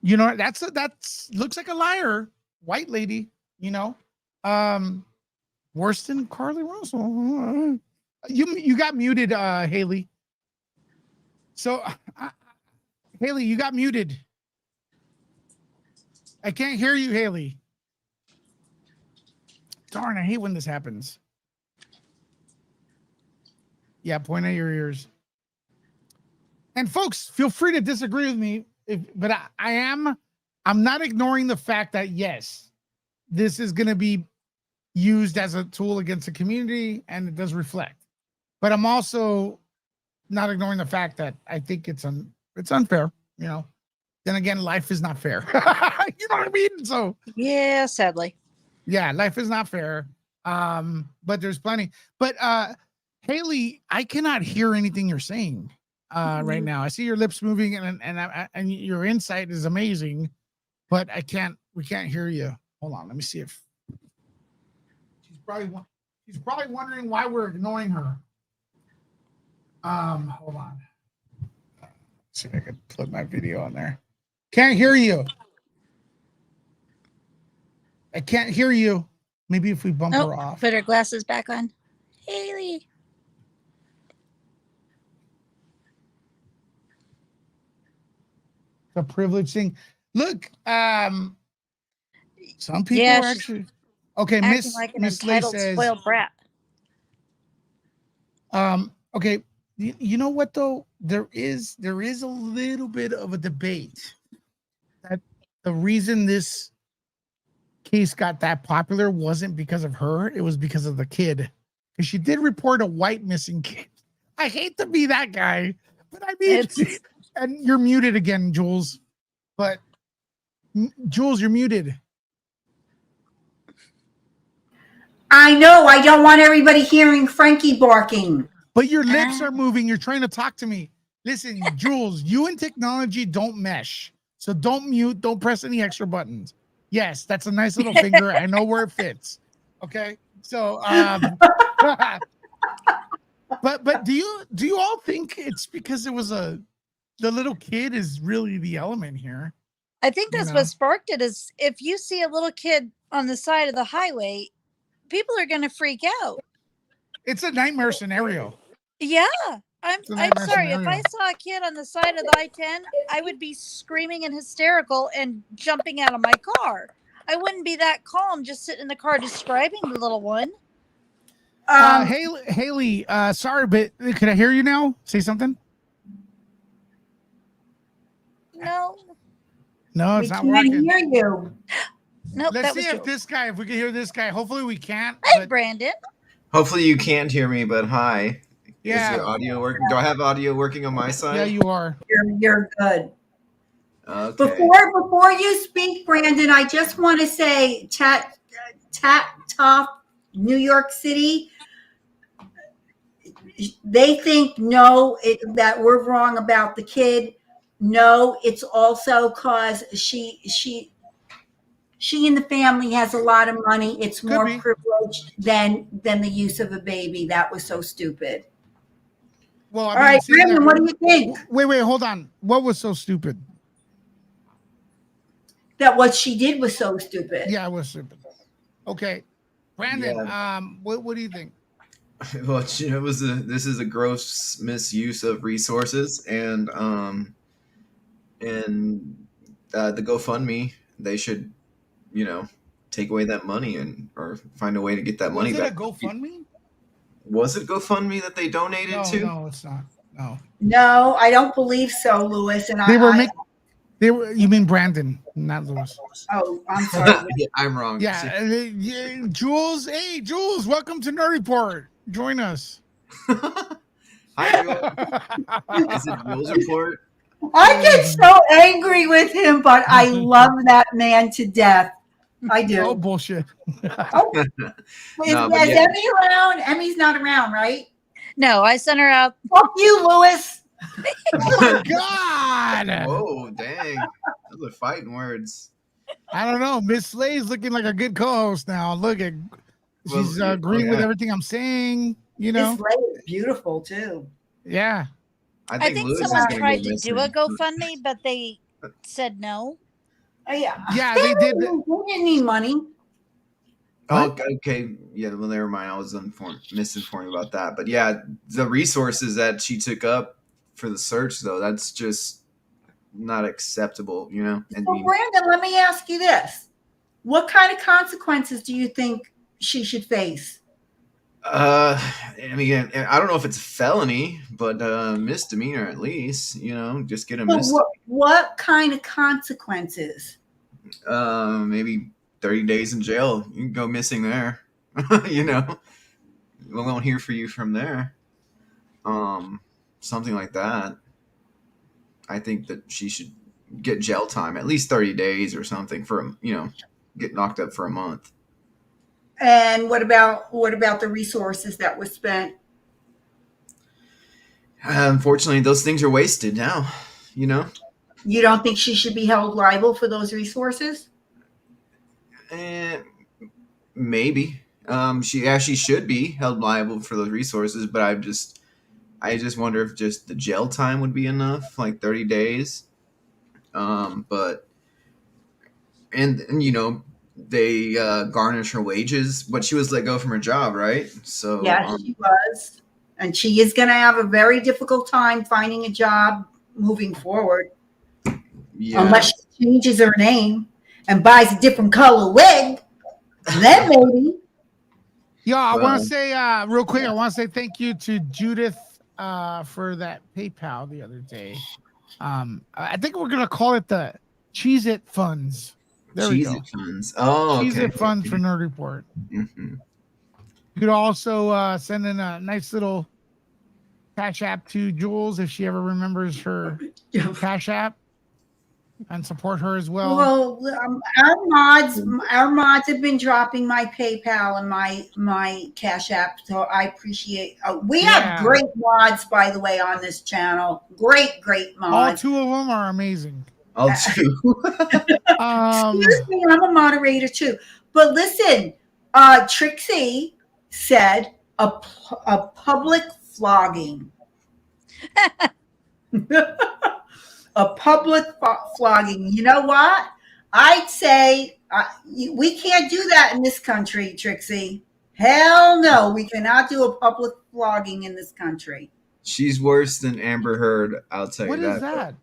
you know, that's looks like a liar, white lady, you know, worse than Carlee Russell. You got muted, Haley. So, Haley, you got muted. I can't hear you, Haley. Darn, I hate when this happens. Yeah, point at your ears. And folks, feel free to disagree with me, but I'm not ignoring the fact that yes, this is going to be used as a tool against the community, and it does reflect. But I'm also not ignoring the fact that I think it's unfair. You know. Then again, life is not fair. You know what I mean? So yeah, sadly. Yeah, life is not fair. But there's plenty. But Haley, I cannot hear anything you're saying right now. I see your lips moving, and your insight is amazing, but we can't hear you. Hold on, let me see if she's probably wondering why we're ignoring her. Hold on. Let's see if I can put my video on there. Can't hear you. I can't hear you. Maybe if we bump her off. Put her glasses back on. Haley. The privilege thing. Look, some people are actually okay. Miss Like an Miss Lay entitled, says, spoiled brat. okay, you know what though? There is a little bit of a debate that the reason this case got that popular wasn't because of her, it was because of the kid. Because she did report a white missing kid. I hate to be that guy, but I mean, and you're muted again, Jules. But Jules, you're muted. I know. I don't want everybody hearing Frankie barking. But your lips are moving. You're trying to talk to me. Listen, Jules, you and technology don't mesh. So don't mute. Don't press any extra buttons. Yes, that's a nice little finger. I know where it fits. Okay. So, but do you all think it's because it was the little kid is really the element here? I think that's what sparked it. Is if you see a little kid on the side of the highway, people are going to freak out. It's a nightmare scenario. Yeah. I'm sorry. Scenario. If I saw a kid on the side of the I-10, I would be screaming and hysterical and jumping out of my car. I wouldn't be that calm just sitting in the car describing the little one. Haley, sorry, but can I hear you now? Say something. No, it's not working. We can't hear you. Nope. Let's see if we can hear this guy. Hopefully we can't. Hi, Brandon. Hopefully you can't hear me, but hi. Yeah. Is your audio working? Do I have audio working on my side? Yeah, you are. You're good. Okay. Before you speak, Brandon, I just want to say, Top New York City, they think that we're wrong about the kid. No, it's also because she and the family has a lot of money. It's more privileged than the use of a baby. That was so stupid. Well, all right, Brandon, what do you think? Wait, hold on. What was so stupid? That what she did was so stupid. Yeah, it was stupid. Okay, Brandon, what do you think? Well, this is a gross misuse of resources, and the GoFundMe, they should, take away that money or find a way to get that money back. Was it a GoFundMe? Was it GoFundMe that they donated to? No, it's not. No. No, I don't believe so, Louis. And You mean Brandon, not Lewis. Oh, I'm sorry. Yeah, I'm wrong. Yeah, Jules. Hey, Jules, welcome to Nerd Report. Join us. Hi, Jules. Is it Jules Report? I get so angry with him, but I love that man to death. I do. Oh, bullshit. Is Emmy around? Emmy's not around, right? No, I sent her out. Fuck you, Lewis. Oh my God. Whoa, dang. Those are fighting words. I don't know. Miss Slay's looking like a good co-host now. Look at she's agreeing with everything I'm saying. You know, Miss Slay is beautiful too. Yeah. I think someone tried to do a GoFundMe, but they said no. Oh, yeah. Yeah, they did. They didn't need money. Oh, okay. Yeah, well, never mind. I was misinformed about that. But yeah, the resources that she took up for the search, though, that's just not acceptable, you know? And So, Brandon, let me ask you this. What kind of consequences do you think she should face? I mean, I don't know if it's a felony, but misdemeanor at least, you know, just get a misdemeanor. What kind of consequences? Maybe 30 days in jail. You can go missing there. You know, we won't hear from you from there. Something like that. I think that she should get jail time, at least 30 days or something for, you know, get knocked up for a month. And what about the resources that were spent? Unfortunately, those things are wasted now, you know? You don't think she should be held liable for those resources? Maybe. She actually should be held liable for those resources, but I just wonder if just the jail time would be enough, like 30 days. But you know, they garnish her wages, but she was let go from her job, right? So yes, she was, and she is going to have a very difficult time finding a job moving forward. Yeah. Unless she changes her name and buys a different color wig, then maybe. Yo, I want to say real quick. I want to say thank you to Judith for that PayPal the other day. I think we're gonna call it the Cheez It Funds. There we go. Funds. Oh, Cheez okay. It Funds for Nerd Report. Mm-hmm. You could also send in a nice little Cash App to Jules if she ever remembers her Cash App, and support her as well. Well, our mods have been dropping my PayPal and my Cash App, so I appreciate. We have great mods, by the way, on this channel. Great mods. All two of them are amazing. All two. Excuse me, I'm a moderator too. But listen, Trixie said a public flogging. A public flogging. You know what? I'd say we can't do that in this country, Trixie. Hell no, we cannot do a public flogging in this country. She's worse than Amber Heard, I'll tell you that. What is that?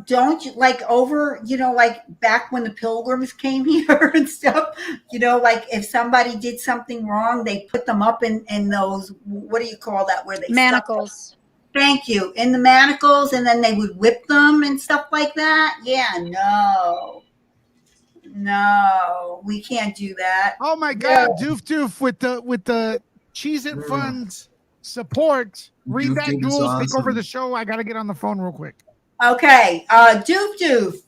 Don't you like over, you know, like back when the Pilgrims came here and stuff, you know, like if somebody did something wrong, they put them up in those, what do you call that? Where they manacles. Thank you. In the manacles, and then they would whip them and stuff like that. Yeah, no, we can't do that. Oh my God, Doof with the Cheez It Funds support. Read Doof that, is Jules. awesome. Take over the show. I gotta get on the phone real quick. Okay, Doof.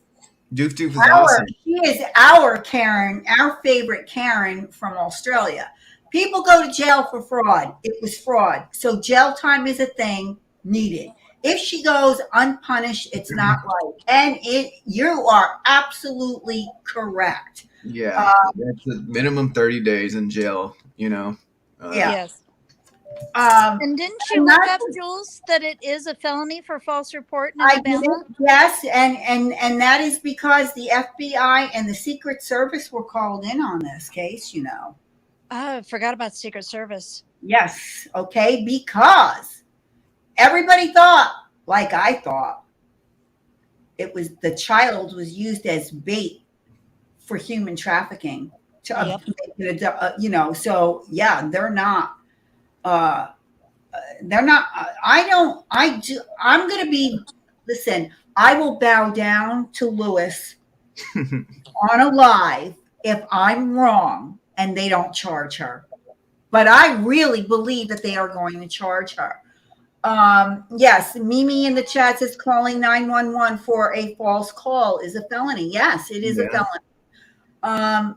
Doof is awesome. She is our Karen, our favorite Karen from Australia. People go to jail for fraud. It was fraud. So jail time is a thing needed. If she goes unpunished, it's not right. And you are absolutely correct. Yeah, that's a minimum 30 days in jail, you know. Yes. And didn't you look up, Jules, that it is a felony for false report in Alabama? Yes, and that is because the FBI and the Secret Service were called in on this case, you know. Oh, I forgot about Secret Service. Yes, okay, because everybody thought, like I thought, the child was used as bait for human trafficking to you know, so yeah, they're not I'm going to be, listen, I will bow down to Lewis on a live if I'm wrong and they don't charge her. But I really believe that they are going to charge her. Yes, Mimi in the chat says calling 911 for a false call is a felony. Yes, it is a felony.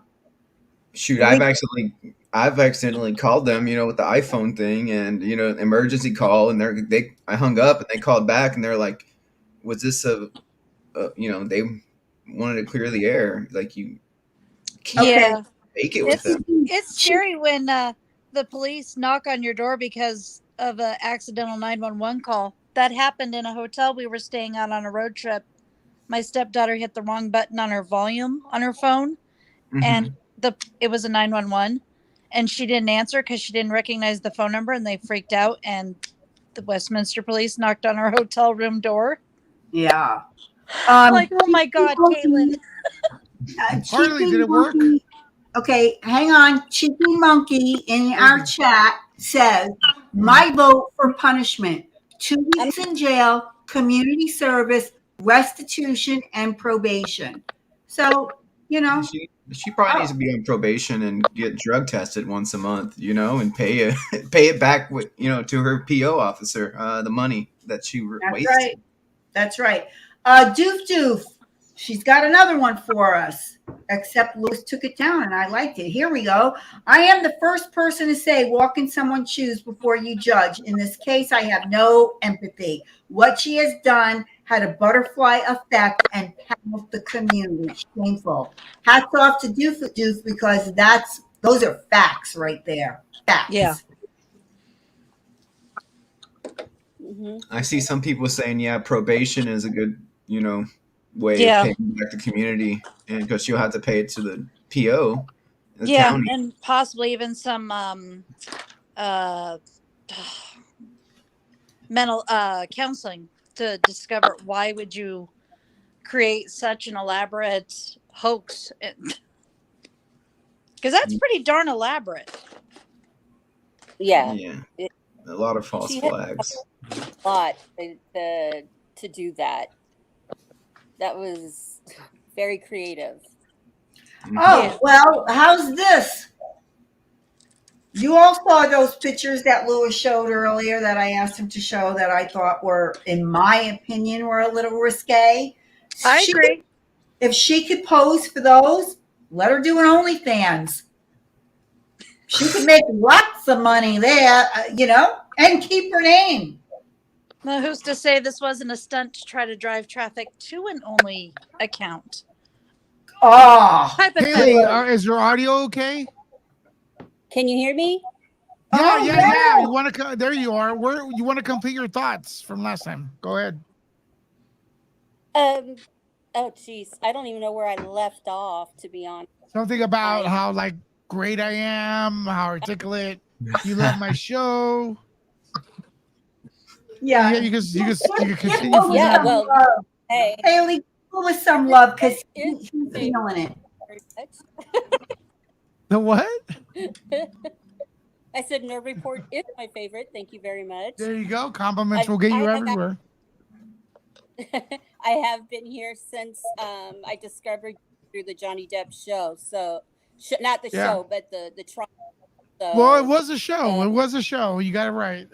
Shoot, I've accidentally called them, with the iPhone thing, and emergency call, and I hung up, and they called back, and they're like, "Was this they wanted to clear the air, like you can't fake it with them." It's scary when the police knock on your door because of an accidental 911 call. That happened in a hotel we were staying at on a road trip. My stepdaughter hit the wrong button on her volume on her phone, and it was a 911, and she didn't answer because she didn't recognize the phone number, and they freaked out, and the Westminster police knocked on our hotel room door. Yeah. Like, oh my God, Caitlin. Carlee, did it work? Okay, hang on. Cheeky Monkey in our chat says, my vote for punishment, 2 weeks in jail, community service, restitution, and probation. So, She probably needs to be on probation and get drug tested once a month, and pay it back with, to her PO officer, the money that she wasted. That's right. Doof. She's got another one for us, except Lewis took it down and I liked it. Here we go. I am the first person to say, walk in someone's shoes before you judge. In this case, I have no empathy. What she has done had a butterfly effect and panicked the community. Shameful. Hats off to Doof because those are facts right there. Facts. Yeah. I see some people saying, probation is a good, way of paying back the community, and because she'll have to pay it to the PO. The county. And possibly even some mental counseling to discover why would you create such an elaborate hoax, because that's pretty darn elaborate. Yeah. A lot of false flags. A lot to do that. That was very creative. Oh, well, how's this? You all saw those pictures that Lewis showed earlier that I asked him to show that I thought were, in my opinion, were a little risque. I agree. If she could pose for those, let her do an OnlyFans. She could make lots of money there, and keep her name. Well, who's to say this wasn't a stunt to try to drive traffic to an only account? Oh, Haley, is your audio okay? Can you hear me? Yeah. You want to? There you are. You want to complete your thoughts from last time? Go ahead. Oh, geez, I don't even know where I left off. To be honest, something about how great I am, how articulate. You love my show. Yeah, you can continue. Well, hey, Haley, give us some love because he's feeling it. The what? I said Nerd Report is my favorite. Thank you very much. There you go. Compliments will get you everywhere. I have been here since I discovered through the Johnny Depp show. So, not the show, but the trial. So, well, it was a show. It was a show. You got it right.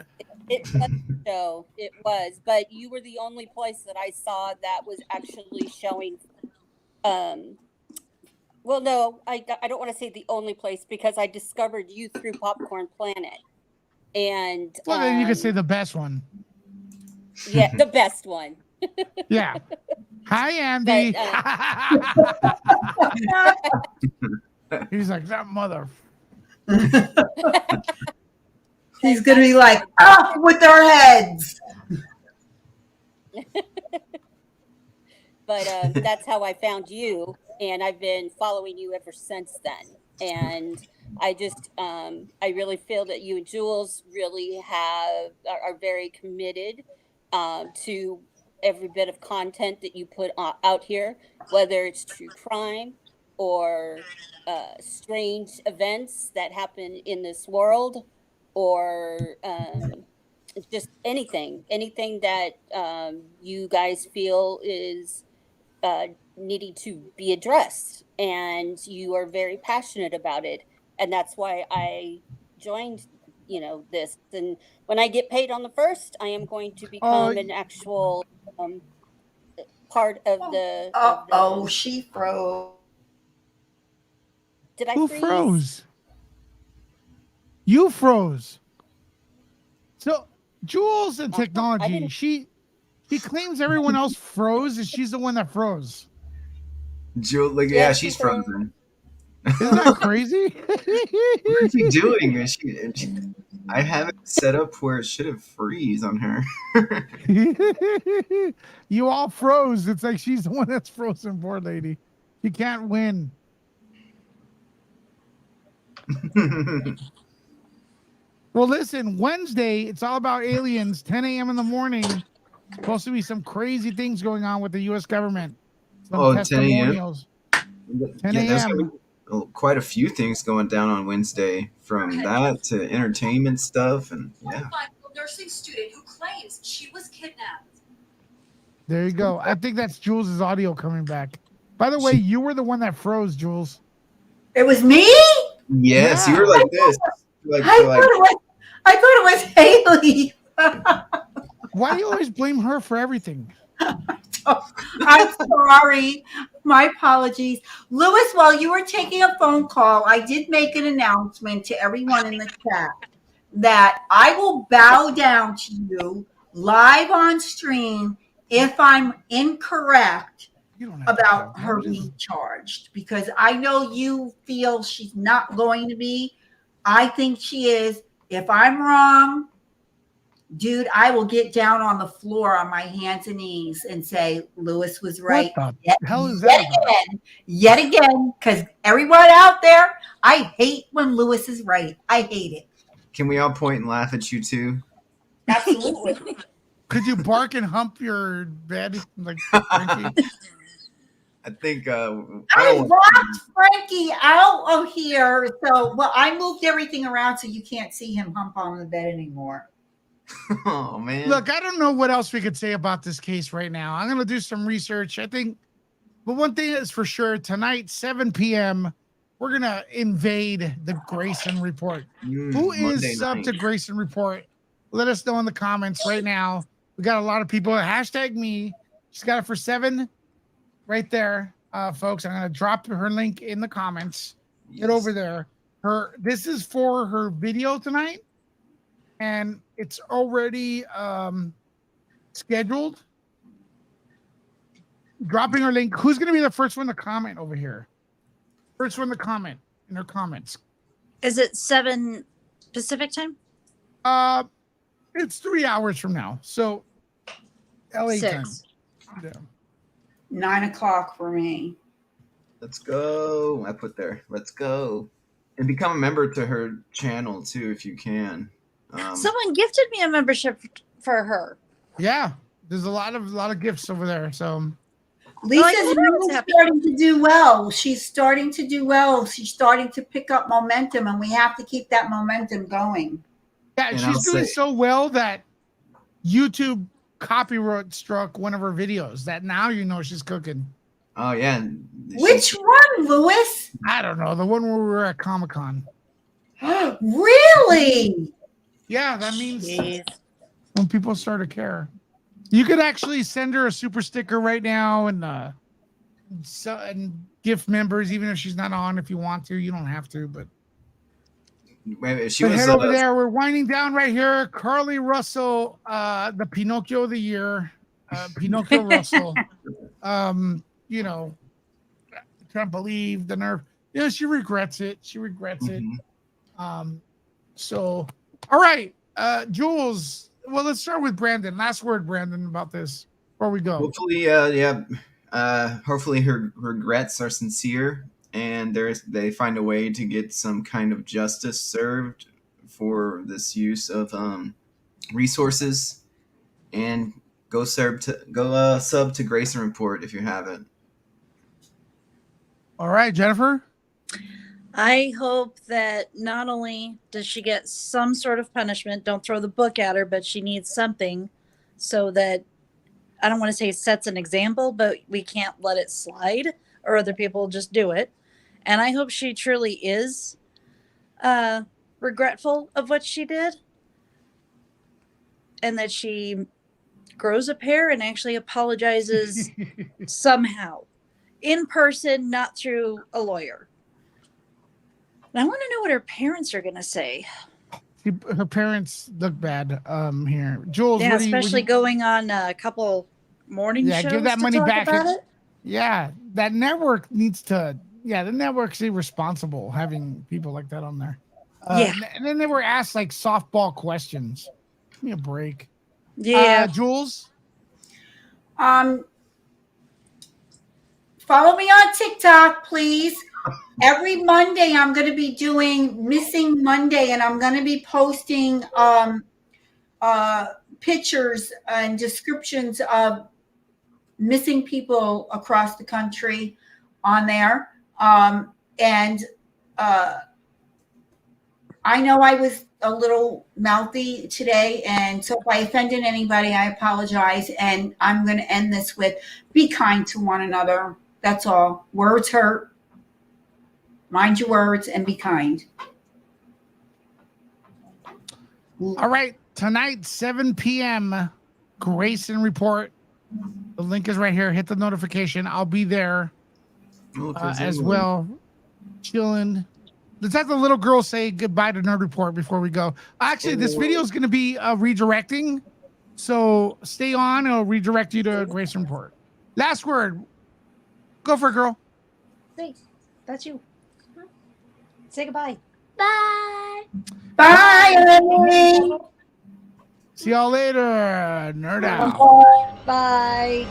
It was a show. It was, but you were the only place that I saw that was actually showing. Well, no, I don't want to say the only place because I discovered you through Popcorn Planet, and well, then you could say the best one. Yeah, the best one. Yeah. Hi, Andy. But, he's like that mother. He's gonna be like, up with their heads. But that's how I found you, and I've been following you ever since then. And I just, I really feel that you and Jules really are very committed to every bit of content that you put out here, whether it's true crime or strange events that happen in this world, or just anything that you guys feel is needing to be addressed, and you are very passionate about it, and that's why I joined this. And when I get paid on the 1st, I am going to become an actual part of the She froze. Did I Who freeze? froze? You froze. So Jules and technology, she claims everyone else froze and she's the one that froze. Jill, like, yeah, she's frozen. Isn't that crazy? What is she doing? I have it set up where it should have freeze on her. You all froze. It's like she's the one that's frozen, poor lady. She can't win. Well, listen, Wednesday, it's all about aliens, 10 a.m. in the morning. Supposed to be some crazy things going on with the U.S. government. Some 10 a.m.? 10 Yeah, there's a.m. gonna be quite a few things going down on Wednesday, from that to entertainment stuff, and yeah. Nursing student who claims she was kidnapped. There you go. I think that's Jules' audio coming back. By the way, you were the one that froze, Jules. It was me? Yes, Yeah. you were like this. I thought it was Haley. Why do you always blame her for everything? I'm sorry. My apologies. Lewis, while you were taking a phone call, I did make an announcement to everyone in the chat that I will bow down to you live on stream if I'm incorrect about her being charged, because I know you feel she's not going to be. I think she is. If I'm wrong, dude, I will get down on the floor on my hands and knees and say Lewis was right. What the hell is that? Yet again, because everyone out there, I hate when Lewis is right. I hate it. Can we all point and laugh at you too? Absolutely. Could you bark and hump your bed like Frankie? I think I locked Frankie out of here. So, well, I moved everything around so you can't see him hump on the bed anymore. Oh, man. Look, I don't know what else we could say about this case right now. I'm going to do some research. I think, but one thing is for sure, tonight, 7 p.m., we're going to invade the Grayson Report. Who is Monday sub night. to Grayson Report? Let us know in the comments right now. We got a lot of people. Hashtag me. She's got it for 7 right there, folks. I'm going to drop her link in the comments. Get over there. This is for her video tonight, and it's already scheduled. Dropping her link. Who's going to be the first one to comment over here? First one to comment in her comments. Is it 7 Pacific time? It's 3 hours from now. So LA 6. time. Yeah. 9 o'clock for me. Let's go. I put there. Let's go. And become a member to her channel too, if you can. Someone gifted me a membership for her. Yeah, there's a lot of gifts over there. So Lisa's really starting to do well. She's starting to do well. She's starting to pick up momentum, and we have to keep that momentum going. yeah, And she's I'll doing say- so well that YouTube copyright struck one of her videos. That now you know she's cooking. Oh yeah. Which one, Lewis? I don't know, the one where we were at Comic-Con. Really? Yeah, that means when people start to care. You could actually send her a super sticker right now and gift members, even if she's not on. If you want to, you don't have to. But She but was head over there. We're winding down right here. Carlee Russell, the Pinocchio of the year, Pinocchio Russell. You know, I can't believe the nerve. You know, she regrets it. She regrets it. So, all right, Jules. Well, let's start with Brandon. Last word, Brandon, about this before we go. Hopefully, hopefully her regrets are sincere, and they find a way to get some kind of justice served for this use of resources, and go sub to Grayson Report if you haven't. All right, Jennifer. I hope that not only does she get some sort of punishment, don't throw the book at her, but she needs something so that, I don't want to say sets an example, but we can't let it slide or other people just do it. And I hope she truly is regretful of what she did and that she grows a pair and actually apologizes somehow in person, not through a lawyer. And I want to know what her parents are going to say. Her parents look bad here. Jules, Yeah, what do especially going on a couple morning shows. Give that money back. About it. Yeah, that network needs to. Yeah, the network's irresponsible having people like that on there. And then they were asked like softball questions. Give me a break. Yeah, Jules. Follow me on TikTok, please. Every Monday, I'm going to be doing Missing Monday, and I'm going to be posting pictures and descriptions of missing people across the country on there. I know I was a little mouthy today, and so if I offended anybody, I apologize. And I'm going to end this with be kind to one another. That's all. Words hurt. Mind your words and be kind. All right. Tonight, 7 p.m., Grayson Report. The link is right here. Hit the notification. I'll be there as well. Chilling. Let's have the little girl say goodbye to Nerd Report before we go. Actually, this video is going to be redirecting. So stay on. It'll redirect you to Grayson Report. Last word. Go for it, girl. Thanks. That's you. Say goodbye. Bye. Bye. See y'all later. Nerd out. Bye.